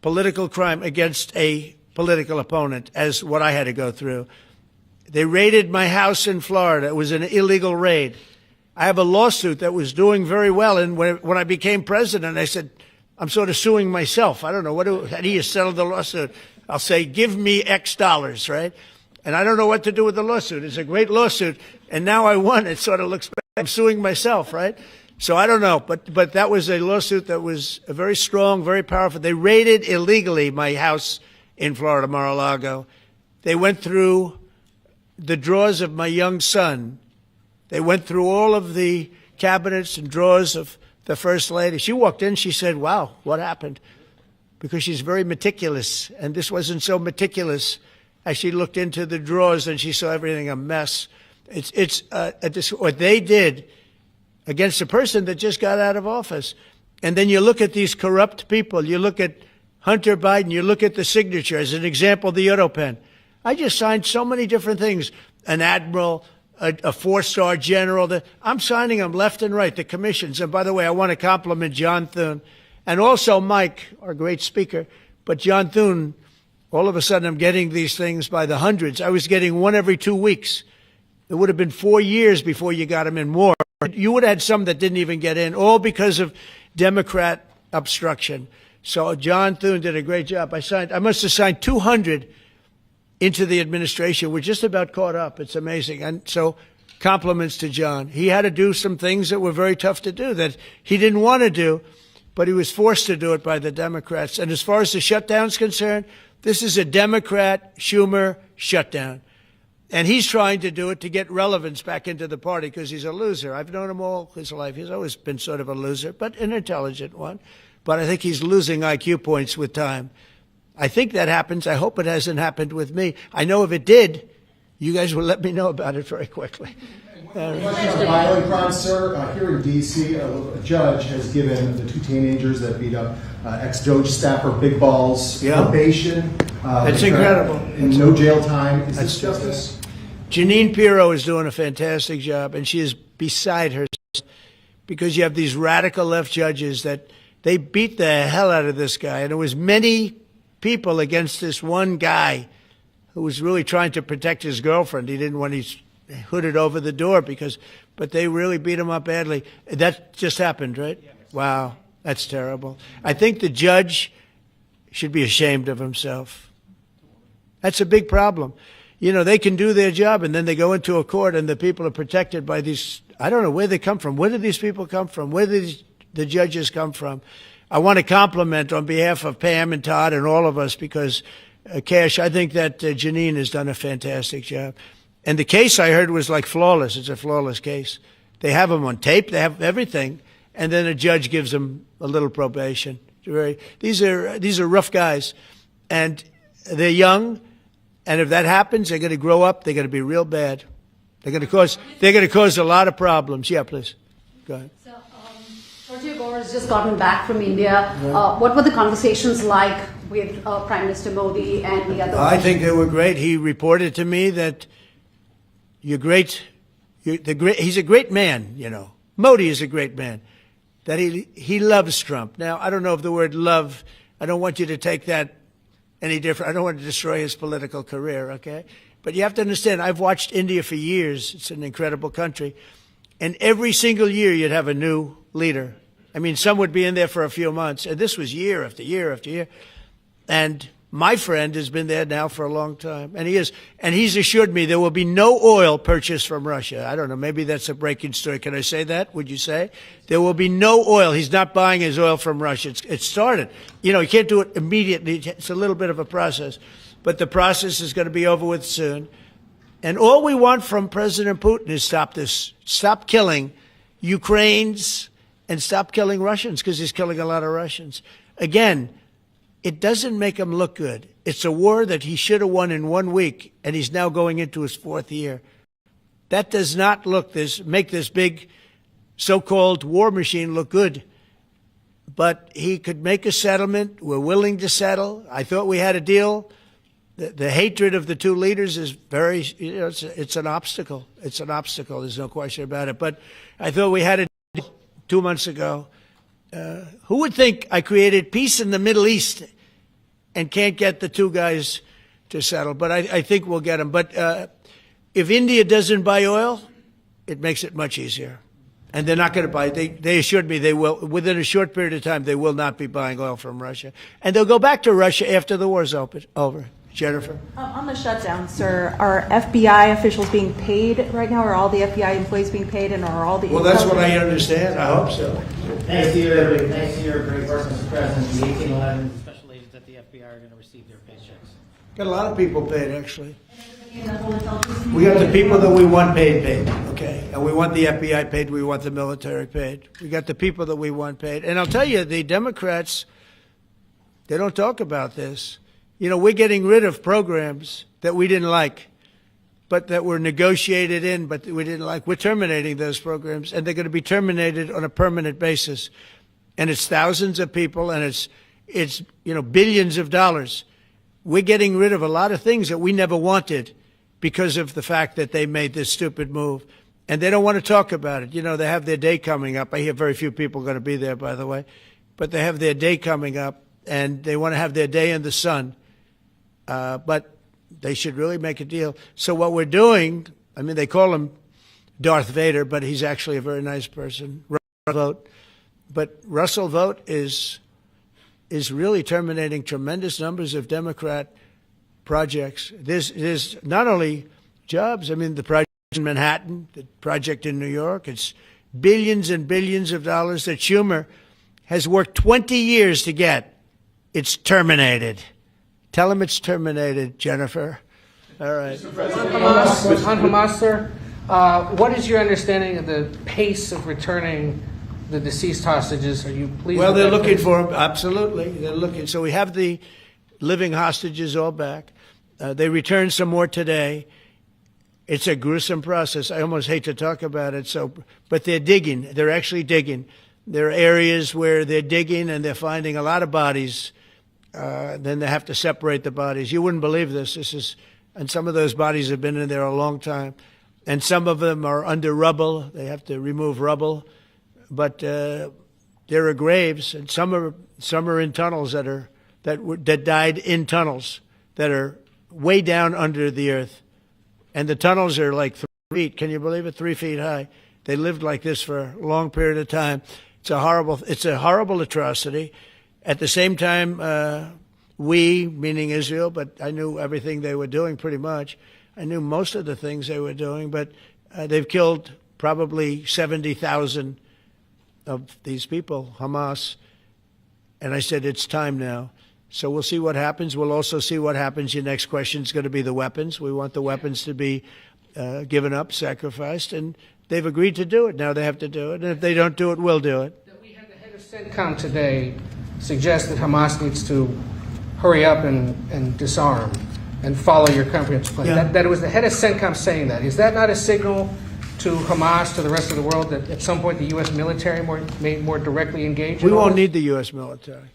political crime against a political opponent as what I had to go through. They raided my house in Florida. It was an illegal raid. I have a lawsuit that was doing very well. And when I became president, I said, I'm sort of suing myself. I don't know. How do you settle the lawsuit? I'll say, give me X dollars, right? And I don't know what to do with the lawsuit. It's a great lawsuit. And now I won. It sort of looks bad. I'm suing myself, right? So I don't know. But that was a lawsuit that was very strong, very powerful. They raided illegally my house in Florida, Mar-a-Lago. They went through the drawers of my young son. They went through all of the cabinets and drawers of the First Lady. She walked in, she said, wow, what happened? Because she's very meticulous, and this wasn't so meticulous as she looked into the drawers and she saw everything a mess. What they did against a person that just got out of office. And then you look at these corrupt people. You look at Hunter Biden. You look at the signature. As an example, the auto pen. I just signed so many different things. An admiral, a four-star general. I'm signing them left and right, the commissions. And by the way, I want to compliment John Thune and also Mike, our great speaker. But John Thune, all of a sudden I'm getting these things by the hundreds. I was getting one every 2 weeks. It would have been 4 years before you got them in more. You would have had some that didn't even get in, all because of Democrat obstruction. So John Thune did a great job. I must have signed 200 into the administration. We're just about caught up. It's amazing. And so compliments to John. He had to do some things that were very tough to do that he didn't want to do, but he was forced to do it by the Democrats. And as far as the shutdown's concerned, this is a Democrat Schumer shutdown. And he's trying to do it to get relevance back into the party because he's a loser. I've known him all his life. He's always been sort of a loser, but an intelligent one. But I think he's losing IQ points with time. I think that happens. I hope it hasn't happened with me. I know if it did, you guys will let me know about it very quickly. Question on violent crimes, sir. Here in D.C., a judge has given the two teenagers that beat up ex-Doge staffer Big Balls probation. It's incredible. And no jail time. Is this justice? Jeanine Pirro is doing a fantastic job, and she is beside herself because you have these radical left judges that they beat the hell out of this guy. And it was many people against this one guy who was really trying to protect his girlfriend. He didn't want his hooded over the door but they really beat him up badly. That just happened, right? Yeah. Wow, that's terrible. I think the judge should be ashamed of himself. That's a big problem. You know, they can do their job and then they go into a court and the people are protected by these, I don't know where they come from. Where do these people come from? Where do the judges come from? I want to compliment on behalf of Pam and Todd and all of us because, Kash, I think that Jeanine has done a fantastic job. And the case I heard was like flawless. It's a flawless case. They have them on tape. They have everything. And then a judge gives them a little probation. These are rough guys. And they're young. And if that happens, they're going to grow up. They're going to be real bad. They're going to cause a lot of problems. Yeah, please. Go ahead. So, Sergio Gore has just gotten back from India. What were the conversations like with Prime Minister Modi and the other? I think they were great. He reported to me that he's a great man, you know. Modi is a great man. That he loves Trump. Now, I don't know if the word love, I don't want you to take that any different. I don't want to destroy his political career, okay? But you have to understand, I've watched India for years. It's an incredible country. And every single year you'd have a new leader. I mean, some would be in there for a few months. And this was year after year after year. And my friend has been there now for a long time. And he's assured me there will be no oil purchased from Russia. I don't know, maybe that's a breaking story. Can I say that? Would you say? There will be no oil. He's not buying his oil from Russia. It started. You know, you can't do it immediately. It's a little bit of a process. But the process is going to be over with soon. And all we want from President Putin is stop this. Stop killing Ukrainians and stop killing Russians because he's killing a lot of Russians. Again, it doesn't make him look good. It's a war that he should have won in 1 week, and he's now going into his 4th year. That does not make this big so-called war machine look good. But he could make a settlement. We're willing to settle. I thought we had a deal. The hatred of the two leaders is very, it's an obstacle. It's an obstacle. There's no question about it. But I thought we had a deal 2 months ago. Who would think I created peace in the Middle East and can't get the two guys to settle? But I think we'll get them. But if India doesn't buy oil, it makes it much easier. And they're not going to buy it. They assured me they will. Within a short period of time, they will not be buying oil from Russia. And they'll go back to Russia after the war's over. Jennifer? On the shutdown, sir, are FBI officials being paid right now? Are all the FBI employees being paid, and are all the... Well, that's what I understand. I hope so. Thanks to your great work, Mr. President, the 1811 special agents at the FBI are going to receive their paychecks. Got a lot of people paid, actually. We got the people that we want paid, okay? And we want the FBI paid, we want the military paid. We got the people that we want paid. And I'll tell you, the Democrats, they don't talk about this. You know, we're getting rid of programs that we didn't like, but that were negotiated in, but we didn't like. We're terminating those programs, and they're going to be terminated on a permanent basis. And it's thousands of people, and it's billions of dollars. We're getting rid of a lot of things that we never wanted because of the fact that they made this stupid move. And they don't want to talk about it. They have their day coming up. I hear very few people are going to be there, by the way. But they have their day coming up, and they want to have their day in the sun. But they should really make a deal. So what we're doing, they call him Darth Vader, but he's actually a very nice person. Russell Vogt. But Russell Vogt is really terminating tremendous numbers of Democrat projects. There's not only jobs. The project in Manhattan, the project in New York, it's billions and billions of dollars that Schumer has worked 20 years to get. It's terminated. Tell him it's terminated, Jennifer. All right. On Hamas, sir, what is your understanding of the pace of returning the deceased hostages? Are you pleased? Well, they're looking for them. Absolutely. They're looking. So we have the living hostages all back. They returned some more today. It's a gruesome process. I almost hate to talk about it. But they're digging. They're actually digging. There are areas where they're digging and they're finding a lot of bodies. Then they have to separate the bodies. You wouldn't believe this. And some of those bodies have been in there a long time. And some of them are under rubble. They have to remove rubble. But there are graves, and some are in tunnels that died in tunnels that are way down under the earth. And the tunnels are like 3 feet. Can you believe it? 3 feet high. They lived like this for a long period of time. It's a horrible atrocity. At the same time, we, meaning Israel, but I knew everything they were doing pretty much. I knew most of the things they were doing, but they've killed probably 70,000 of these people, Hamas. And I said, it's time now. So we'll see what happens. We'll also see what happens. Your next question is going to be the weapons. We want the weapons to be given up, sacrificed, and they've agreed to do it. Now they have to do it. And if they don't do it, we'll do it. We had the head of CENTCOM today suggest that Hamas needs to hurry up and disarm and follow your comprehensive plan. Yeah. That it was the head of CENTCOM saying that. Is that not a signal to Hamas, to the rest of the world, that at some point the U.S. military may more directly engage? We won't need the U.S. military.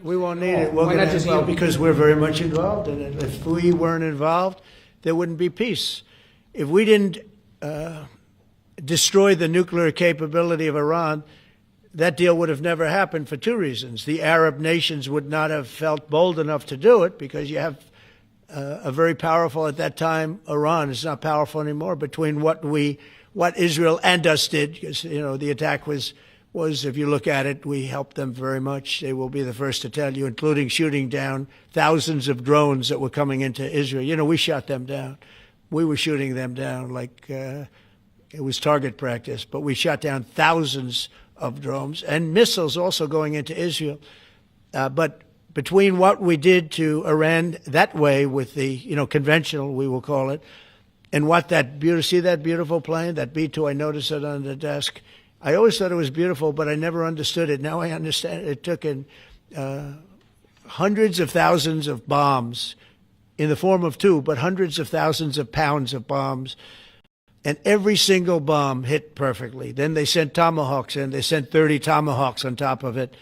We won't need it. Why not just because we're very much involved in it. If we weren't involved, there wouldn't be peace. If we didn't destroy the nuclear capability of Iran, that deal would have never happened for two reasons. The Arab nations would not have felt bold enough to do it because you have a very powerful, at that time, Iran. It's not powerful anymore between what Israel and us did. Because, the attack was, if you look at it, we helped them very much. They will be the first to tell you, including shooting down thousands of drones that were coming into Israel. We shot them down. We were shooting them down like it was target practice, but we shot down thousands of drones and missiles also going into Israel. But between what we did to Iran that way with the, conventional, we will call it, and what see that beautiful plane, that B-2, I noticed it on the desk. I always thought it was beautiful, but I never understood it. Now I understand it. It took in hundreds of thousands of bombs in the form of two, but hundreds of thousands of pounds of bombs. And every single bomb hit perfectly. Then they sent Tomahawks in. They sent 30 Tomahawks on top of it.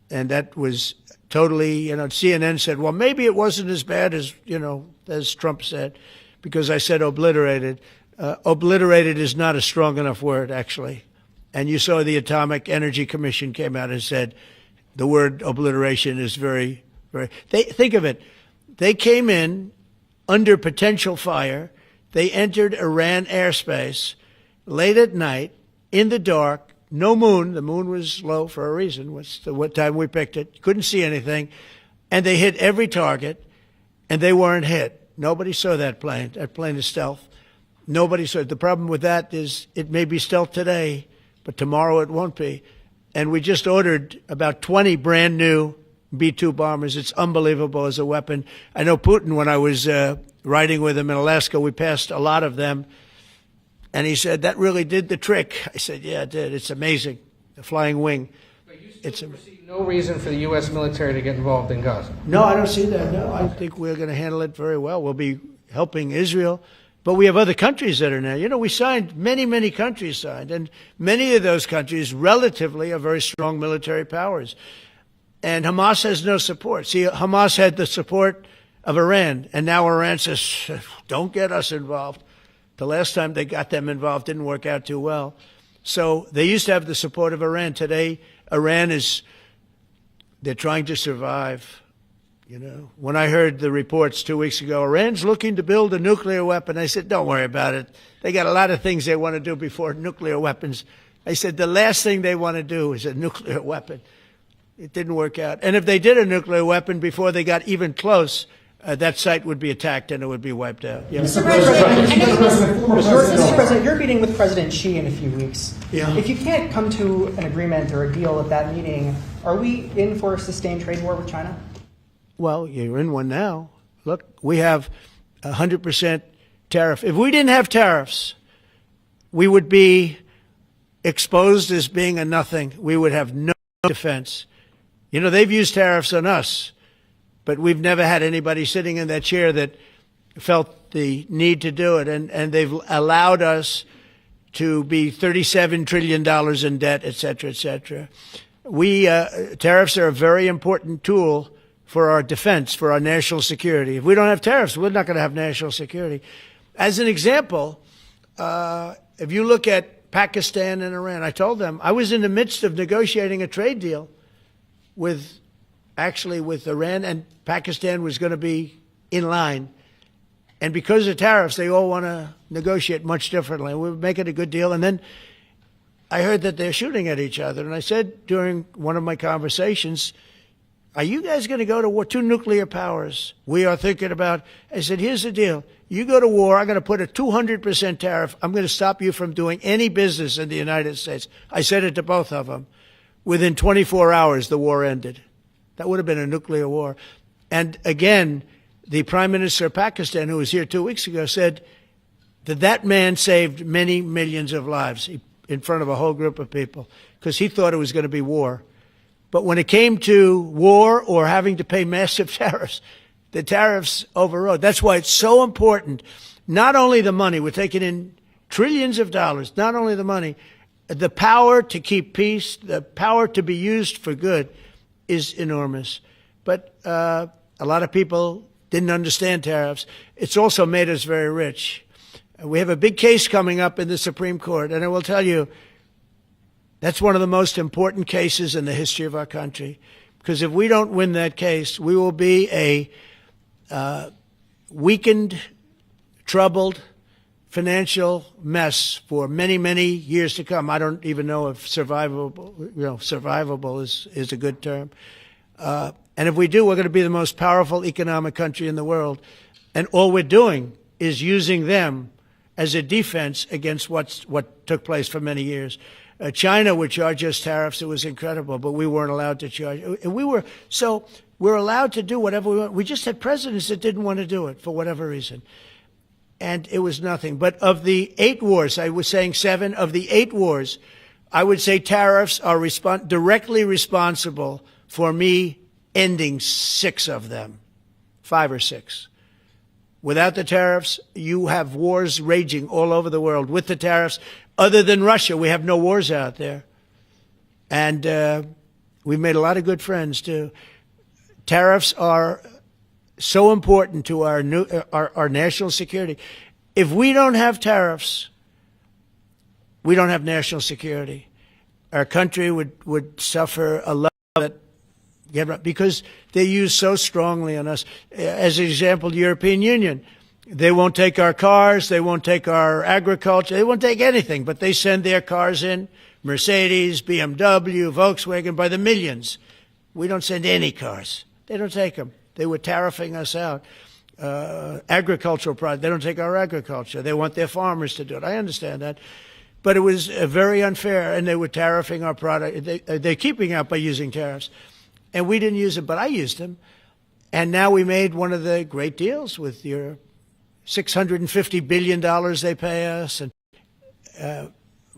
And that was totally, CNN said, well, maybe it wasn't as bad as Trump said, because I said obliterated. Obliterated is not a strong enough word, actually. And you saw the Atomic Energy Commission came out and said the word obliteration is very, very... Think of it. They came in under potential fire. They entered Iran airspace late at night, in the dark, no moon. The moon was low for a reason. What time we picked it. Couldn't see anything. And they hit every target, and they weren't hit. Nobody saw that plane. That plane is stealth. Nobody saw it. The problem with that is it may be stealth today, but tomorrow it won't be. And we just ordered about 20 brand new B-2 bombers. It's unbelievable as a weapon. I know Putin, when I was riding with him in Alaska, we passed a lot of them. And he said, that really did the trick. I said, yeah, it did. It's amazing. The flying wing. But you still see no reason for the U.S. military to get involved in Gaza? No, I don't see that. No, I think we're going to handle it very well. We'll be helping Israel. But we have other countries that are now. You know, we signed, many countries signed, and many of those countries relatively are very strong military powers. And Hamas has no support. See, Hamas had the support of Iran, and now Iran says, don't get us involved. The last time they got them involved didn't work out too well. So they used to have the support of Iran. Today, Iran they're trying to survive. You know, when I heard the reports 2 weeks ago, Iran's looking to build a nuclear weapon, I said, don't worry about it. They got a lot of things they want to do before nuclear weapons. I said, the last thing they want to do is a nuclear weapon. It didn't work out. And if they did a nuclear weapon before they got even close, that site would be attacked and it would be wiped out. Yeah. Mr. President, you're meeting with President Xi in a few weeks. Yeah. If you can't come to an agreement or a deal at that meeting, are we in for a sustained trade war with China? Well, you're in one now. Look, we have 100% tariff. If we didn't have tariffs, we would be exposed as being a nothing. We would have no defense. You know, they've used tariffs on us, but we've never had anybody sitting in that chair that felt the need to do it. And they've allowed us to be $37 trillion in debt, et cetera, et cetera. Tariffs are a very important tool for our defense, for our national security. If we don't have tariffs, we're not going to have national security. As an example, if you look at Pakistan and Iran, I told them I was in the midst of negotiating a trade deal with Iran, and Pakistan was going to be in line. And because of tariffs, they all want to negotiate much differently. We're making a good deal. And then I heard that they're shooting at each other. And I said during one of my conversations, are you guys going to go to war? Two nuclear powers. We are thinking about, I said, here's the deal. You go to war, I'm going to put a 200% tariff. I'm going to stop you from doing any business in the United States. I said it to both of them. Within 24 hours, the war ended. That would have been a nuclear war. And again, the Prime Minister of Pakistan, who was here 2 weeks ago, said that man saved many millions of lives in front of a whole group of people because he thought it was going to be war. But when it came to war or having to pay massive tariffs, the tariffs overrode. That's why it's so important. Not only the money, we're taking in trillions of dollars, not only the money, the power to keep peace, the power to be used for good is enormous. But a lot of people didn't understand tariffs. It's also made us very rich. We have a big case coming up in the Supreme Court, and I will tell you, that's one of the most important cases in the history of our country. Because if we don't win that case, we will be a weakened, troubled, financial mess for many years to come. I don't even know if survivable is a good term. And if we do, we're going to be the most powerful economic country in the world. And all we're doing is using them as a defense against what took place for many years. China would charge us tariffs. It was incredible, but we weren't allowed to charge. So we're allowed to do whatever we want. We just had presidents that didn't want to do it for whatever reason. And it was nothing. But of the 8 wars, I was saying 7, of the 8 wars, I would say tariffs are directly responsible for me ending 6 of them, 5 or 6. Without the tariffs, you have wars raging all over the world. With the tariffs, other than Russia, we have no wars out there. And we've made a lot of good friends, too. Tariffs are so important to our national security. If we don't have tariffs, we don't have national security. Our country would suffer a lot because they're used so strongly on us. As an example, the European Union, they won't take our cars, they won't take our agriculture, they won't take anything, but they send their cars in, Mercedes, BMW, Volkswagen, by the millions. We don't send any cars. They don't take them. They were tariffing us out. Agricultural products, they don't take our agriculture. They want their farmers to do it. I understand that. But it was very unfair, and they were tariffing our product. They're keeping out by using tariffs. And we didn't use them, but I used them. And now we made one of the great deals with your $650 billion they pay us. And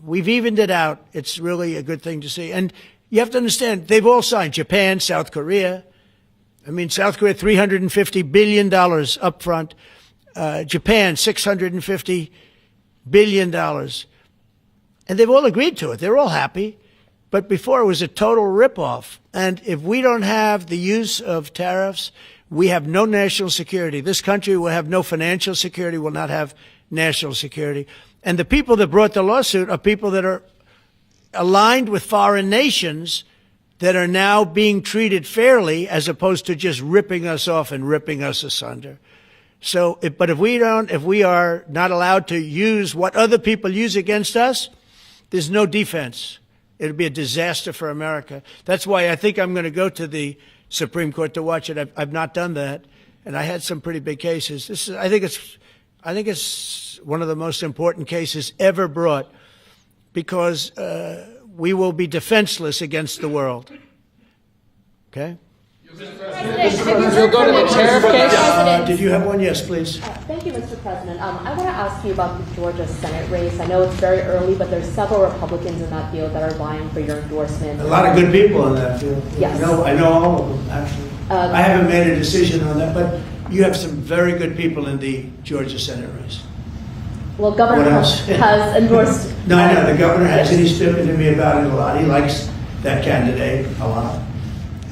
we've evened it out. It's really a good thing to see. And you have to understand, they've all signed. Japan, South Korea. I mean, South Korea, $350 billion up front. Japan, $650 billion. And they've all agreed to it. They're all happy. But before, it was a total ripoff. And if we don't have the use of tariffs, we have no national security. This country will have no financial security, will not have national security. And the people that brought the lawsuit are people that are aligned with foreign nations that are now being treated fairly as opposed to just ripping us off and ripping us asunder. So, but if we are not allowed to use what other people use against us, there's no defense. It'll be a disaster for America. That's why I think I'm going to go to the Supreme Court to watch it. I've not done that, and I had some pretty big cases. I think it's one of the most important cases ever brought, because we will be defenseless against the world. Okay? You'll go to the tariff case? Did you have one? Yes, please. Thank you, Mr. President. I want to ask you about the Georgia Senate race. I know it's very early, but there's several Republicans in that field that are vying for your endorsement. A lot of good people in that field. Yes. I know all of them, actually. I haven't made a decision on that, but you have some very good people in the Georgia Senate race. Well, Governor has endorsed... No, I know. The governor has, and he's spoken to me about it a lot. He likes that candidate a lot.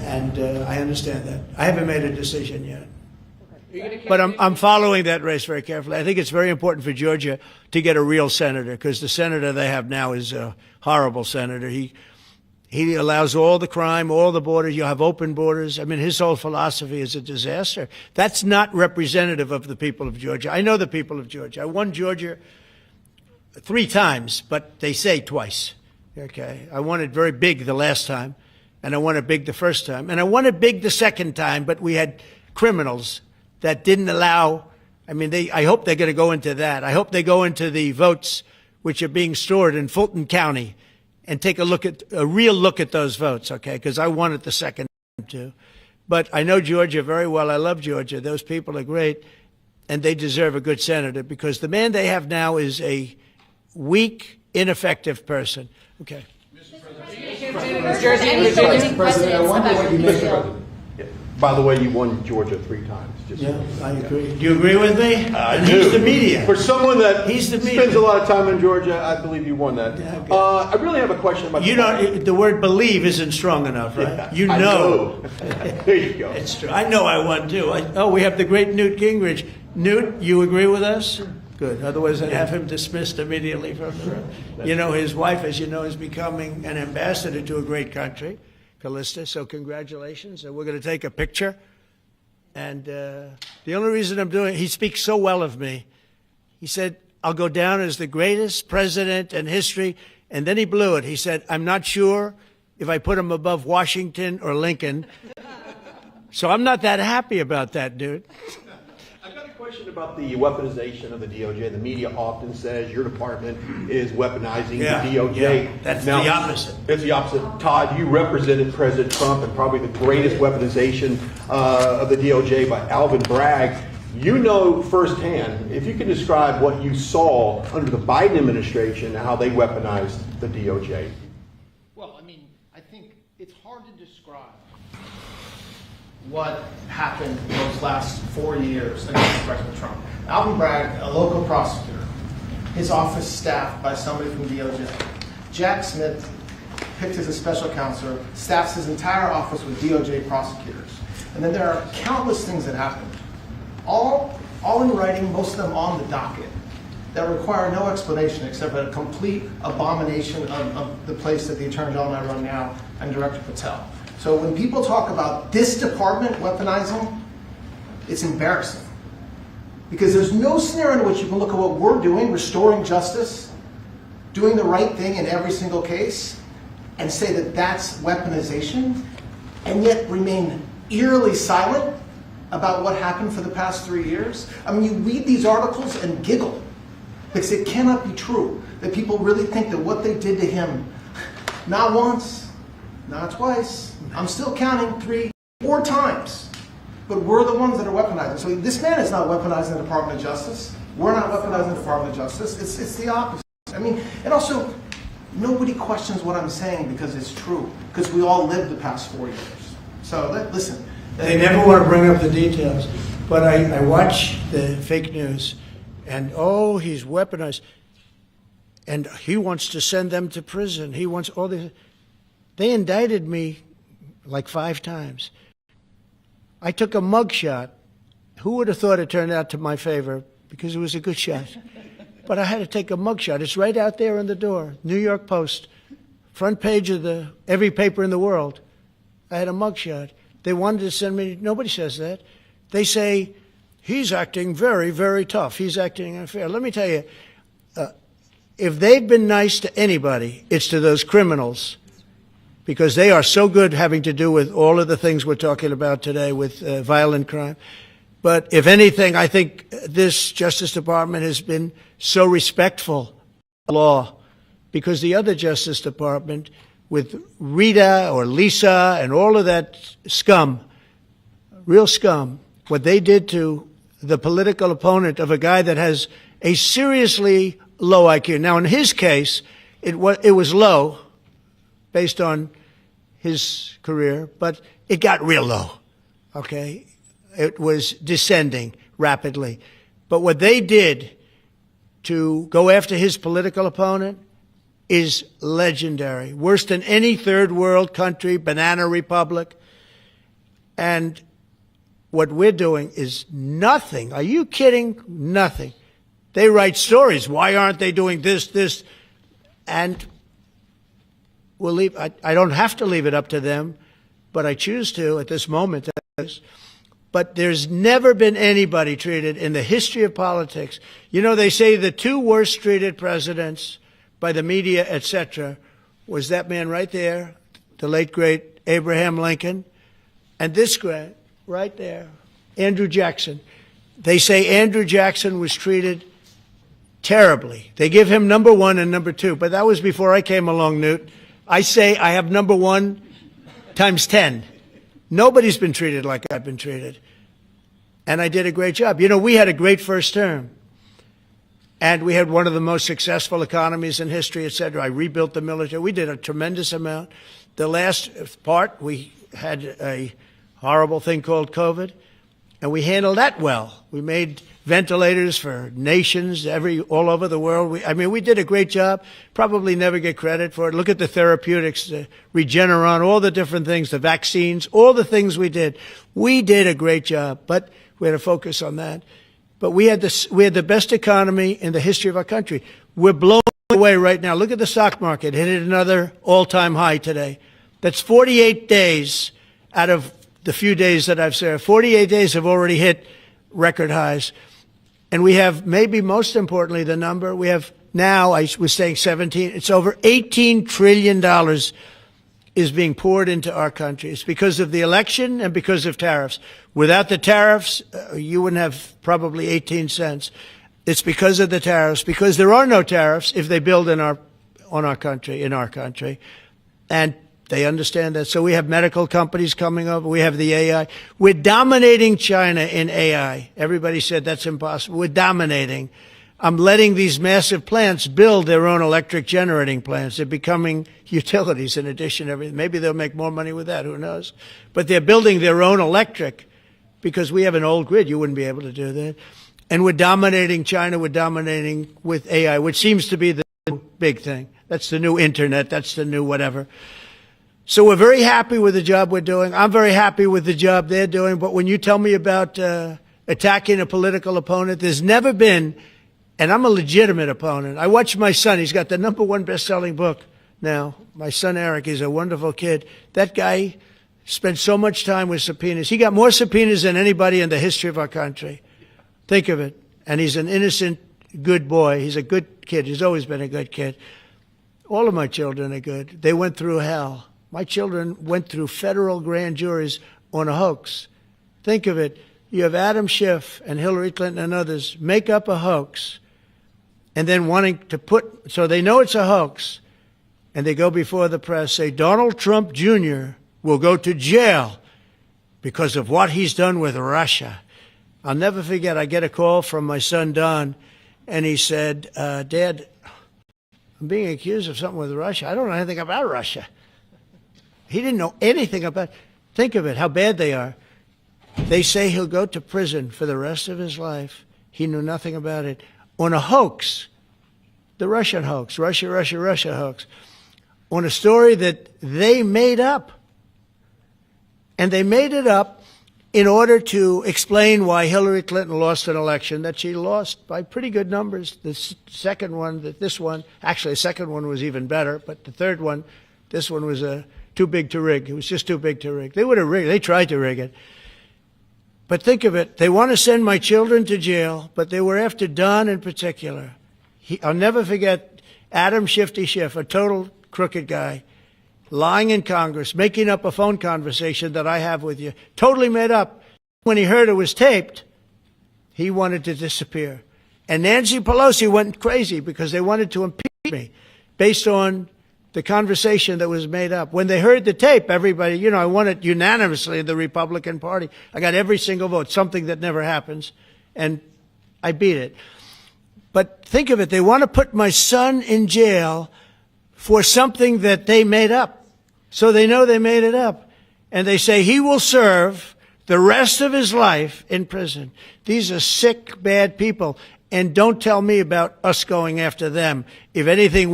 And I understand that. I haven't made a decision yet. But I'm following that race very carefully. I think it's very important for Georgia to get a real senator, because the senator they have now is a horrible senator. He allows all the crime, all the borders. You have open borders. I mean, his whole philosophy is a disaster. That's not representative of the people of Georgia. I know the people of Georgia. I won Georgia 3 times, but they say twice. Okay, I won it very big the last time. And I won it big the first time. And I won it big the second time, but we had criminals that didn't allow, I hope they're going to go into that. I hope they go into the votes which are being stored in Fulton County and take a real look at those votes, okay? Because I won it the second time too. But I know Georgia very well. I love Georgia. Those people are great, and they deserve a good senator, because the man they have now is a weak, ineffective person. Okay. President, I wonder what you make of it. By the way, you won Georgia 3 times. Yeah, I agree. Do you agree with me? I and do. He's the media. For someone that spends a lot of time in Georgia, I believe you won that. Yeah, okay. I really have a question about the word believe isn't strong enough, right? Yeah, you I know. There you go. It's true. I know I won too. We have the great Newt Gingrich. Newt, you agree with us? Good. Otherwise, I'd have him dismissed immediately from the room. You know, his wife, as you know, is becoming an ambassador to a great country, Callista. So congratulations. And we're going to take a picture. And the only reason I'm doing it, he speaks so well of me. He said, I'll go down as the greatest president in history. And then he blew it. He said, I'm not sure if I put him above Washington or Lincoln. So I'm not that happy about that, dude. I've got a question about the weaponization of the DOJ. The media often says your department is weaponizing the DOJ. Yeah, that's the opposite. It's the opposite. Todd, you represented President Trump and probably the greatest weaponization of the DOJ by Alvin Bragg. You know firsthand, if you can describe what you saw under the Biden administration and how they weaponized the DOJ. Well, I think it's hard to describe what happened those last 4 years against President Trump. Alvin Bragg, a local prosecutor, his office staffed by somebody from DOJ. Jack Smith picked as a special counselor, staffs his entire office with DOJ prosecutors. And then there are countless things that happened, all in writing, most of them on the docket, that require no explanation except a complete abomination of the place that the Attorney General and I run now, and Director Patel. So when people talk about this department weaponizing, it's embarrassing. Because there's no scenario in which you can look at what we're doing, restoring justice, doing the right thing in every single case, and say that that's weaponization, and yet remain eerily silent about what happened for the past 3 years. You read these articles and giggle, because it cannot be true that people really think that what they did to him, not once, not twice, I'm still counting 3, 4 times. But we're the ones that are weaponizing. So this man is not weaponizing the Department of Justice. We're not weaponizing the Department of Justice. It's the opposite. And also, nobody questions what I'm saying because it's true. Because we all lived the past 4 years. So listen. They never want to bring up the details. But I watch the fake news, and oh, he's weaponized, and he wants to send them to prison. He wants all this. They indicted me like 5 times. I took a mugshot. Who would have thought it turned out to my favor? Because it was a good shot. But I had to take a mugshot. It's right out there on the door. New York Post, front page of every paper in the world. I had a mugshot. They wanted to send me. Nobody says that. They say, he's acting very, very tough. He's acting unfair. Let me tell you, if they've been nice to anybody, it's to those criminals, because they are so good having to do with all of the things we're talking about today with violent crime. But if anything, I think this Justice Department has been so respectful of law, because the other Justice Department with Rita or Lisa and all of that scum, real scum, what they did to the political opponent of a guy that has a seriously low IQ. Now, in his case, it was low based on his career, but it got real low, okay? It was descending rapidly. But what they did to go after his political opponent is legendary, worse than any third world country, banana republic. And what we're doing is nothing. Are you kidding? Nothing. They write stories. Why aren't they doing this? And we'll leave. I don't have to leave it up to them, but I choose to at this moment. But there's never been anybody treated in the history of politics. You know, they say the 2 worst treated presidents by the media, etc., was that man right there, the late, great Abraham Lincoln, and this guy right there, Andrew Jackson. They say Andrew Jackson was treated terribly. They give him number 1 and number 2, but that was before I came along, Newt. I say I have number 1 times 10. Nobody's been treated like I've been treated. And I did a great job. You know, we had a great first term. And we had one of the most successful economies in history, et cetera. I rebuilt the military. We did a tremendous amount. The last part, we had a horrible thing called COVID, and we handled that well. We made ventilators for nations all over the world. We did a great job. Probably never get credit for it. Look at the therapeutics, the Regeneron, all the different things, the vaccines, all the things we did. We did a great job, but we had to focus on that. But we had the best economy in the history of our country. We're blown away right now. Look at the stock market. It hit another all-time high today. That's 48 days out of the few days that I've served. 48 days have already hit record highs. And we have, maybe most importantly, the number, we have now, I was saying 17, it's over $18 trillion is being poured into our country. It's because of the election and because of tariffs. Without the tariffs, you wouldn't have probably 18 cents. It's because of the tariffs, because there are no tariffs if they build in our country. And they understand that. So we have medical companies coming over. We have the AI. We're dominating China in AI. Everybody said that's impossible. We're dominating. I'm letting these massive plants build their own electric generating plants. They're becoming utilities in addition to everything. Maybe they'll make more money with that. Who knows? But they're building their own electric because we have an old grid. You wouldn't be able to do that. And we're dominating China. We're dominating with AI, which seems to be the big thing. That's the new internet. That's the new whatever. So we're very happy with the job we're doing. I'm very happy with the job they're doing. But when you tell me about attacking a political opponent, there's never been, and I'm a legitimate opponent. I watch my son. He's got the #1 best-selling book now. My son, Eric, he's a wonderful kid. That guy spent so much time with subpoenas. He got more subpoenas than anybody in the history of our country. Think of it. And he's an innocent, good boy. He's a good kid. He's always been a good kid. All of my children are good. They went through hell. My children went through federal grand juries on a hoax. Think of it. You have Adam Schiff and Hillary Clinton and others make up a hoax and then wanting to so they know it's a hoax, and they go before the press, say Donald Trump Jr. will go to jail because of what he's done with Russia. I'll never forget, I get a call from my son Don, and he said, Dad, I'm being accused of something with Russia. I don't know anything about Russia. He didn't know anything about it. Think of it, how bad they are. They say he'll go to prison for the rest of his life. He knew nothing about it. On a hoax, the Russian hoax, Russia hoax, on a story that they made up. And they made it up in order to explain why Hillary Clinton lost an election that she lost by pretty good numbers. The second one, actually the second one was even better, but the third one, this one was too big to rig. It was just too big to rig. They would have rigged. They tried to rig it. But think of it. They want to send my children to jail, but they were after Don in particular. I'll never forget Adam Shifty Schiff, a total crooked guy, lying in Congress, making up a phone conversation that I have with you, totally made up. When he heard it was taped, he wanted to disappear. And Nancy Pelosi went crazy because they wanted to impeach me based on the conversation that was made up. When they heard the tape, everybody, I won it unanimously in the Republican Party. I got every single vote, something that never happens, and I beat it. But think of it, they want to put my son in jail for something that they made up. So they know they made it up. And they say he will serve the rest of his life in prison. These are sick, bad people. And don't tell me about us going after them. If anything,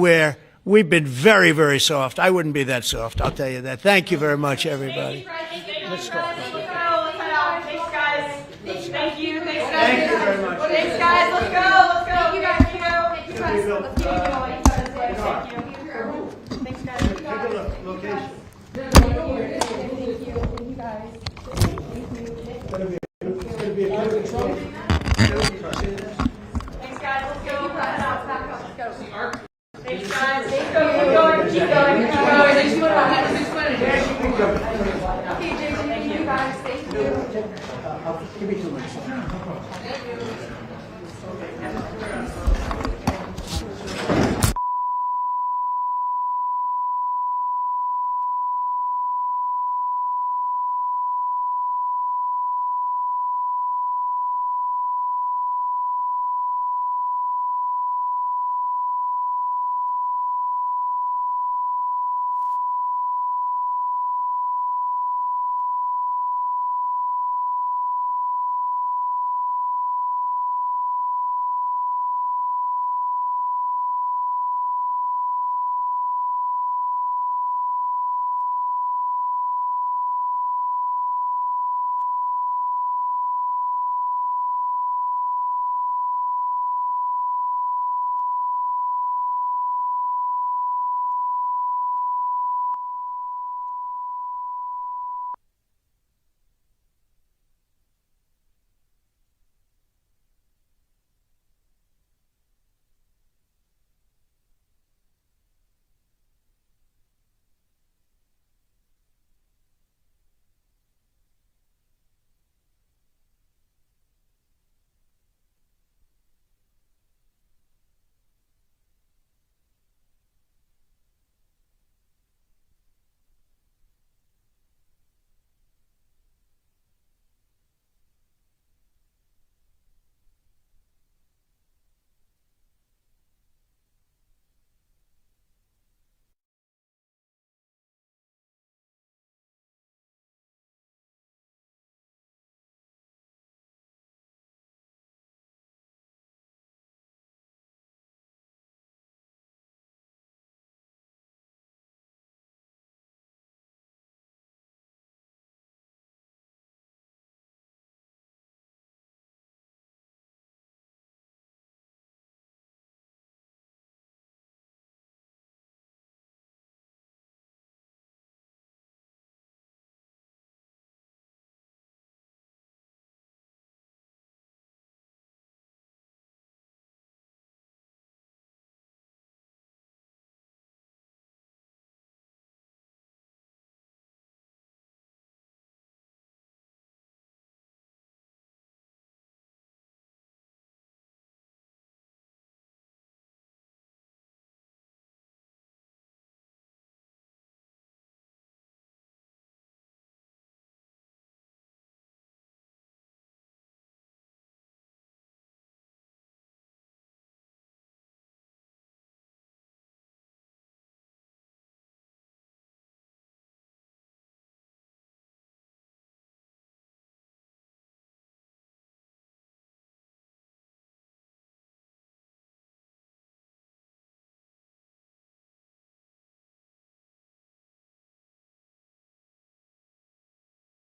we've been very, very soft. I wouldn't be that soft, I'll tell you that. Thank you very much, everybody. Let's go. Thanks, guys. Thank you. Thanks, guys. Thank you very much. Thanks, guys. Let's go. Let's go. Thank you guys. Thank you guys. Let's keep it going. Thank you. Thanks, guys. Take a look. Location. Thank you, guys. It's going to be a good control. Thanks, guys. Let's go. Back up. Let's go. Thanks, guys. Keep going. Keep going. Okay, JJ. Thank you, guys. Thank you. Give me 2 minutes.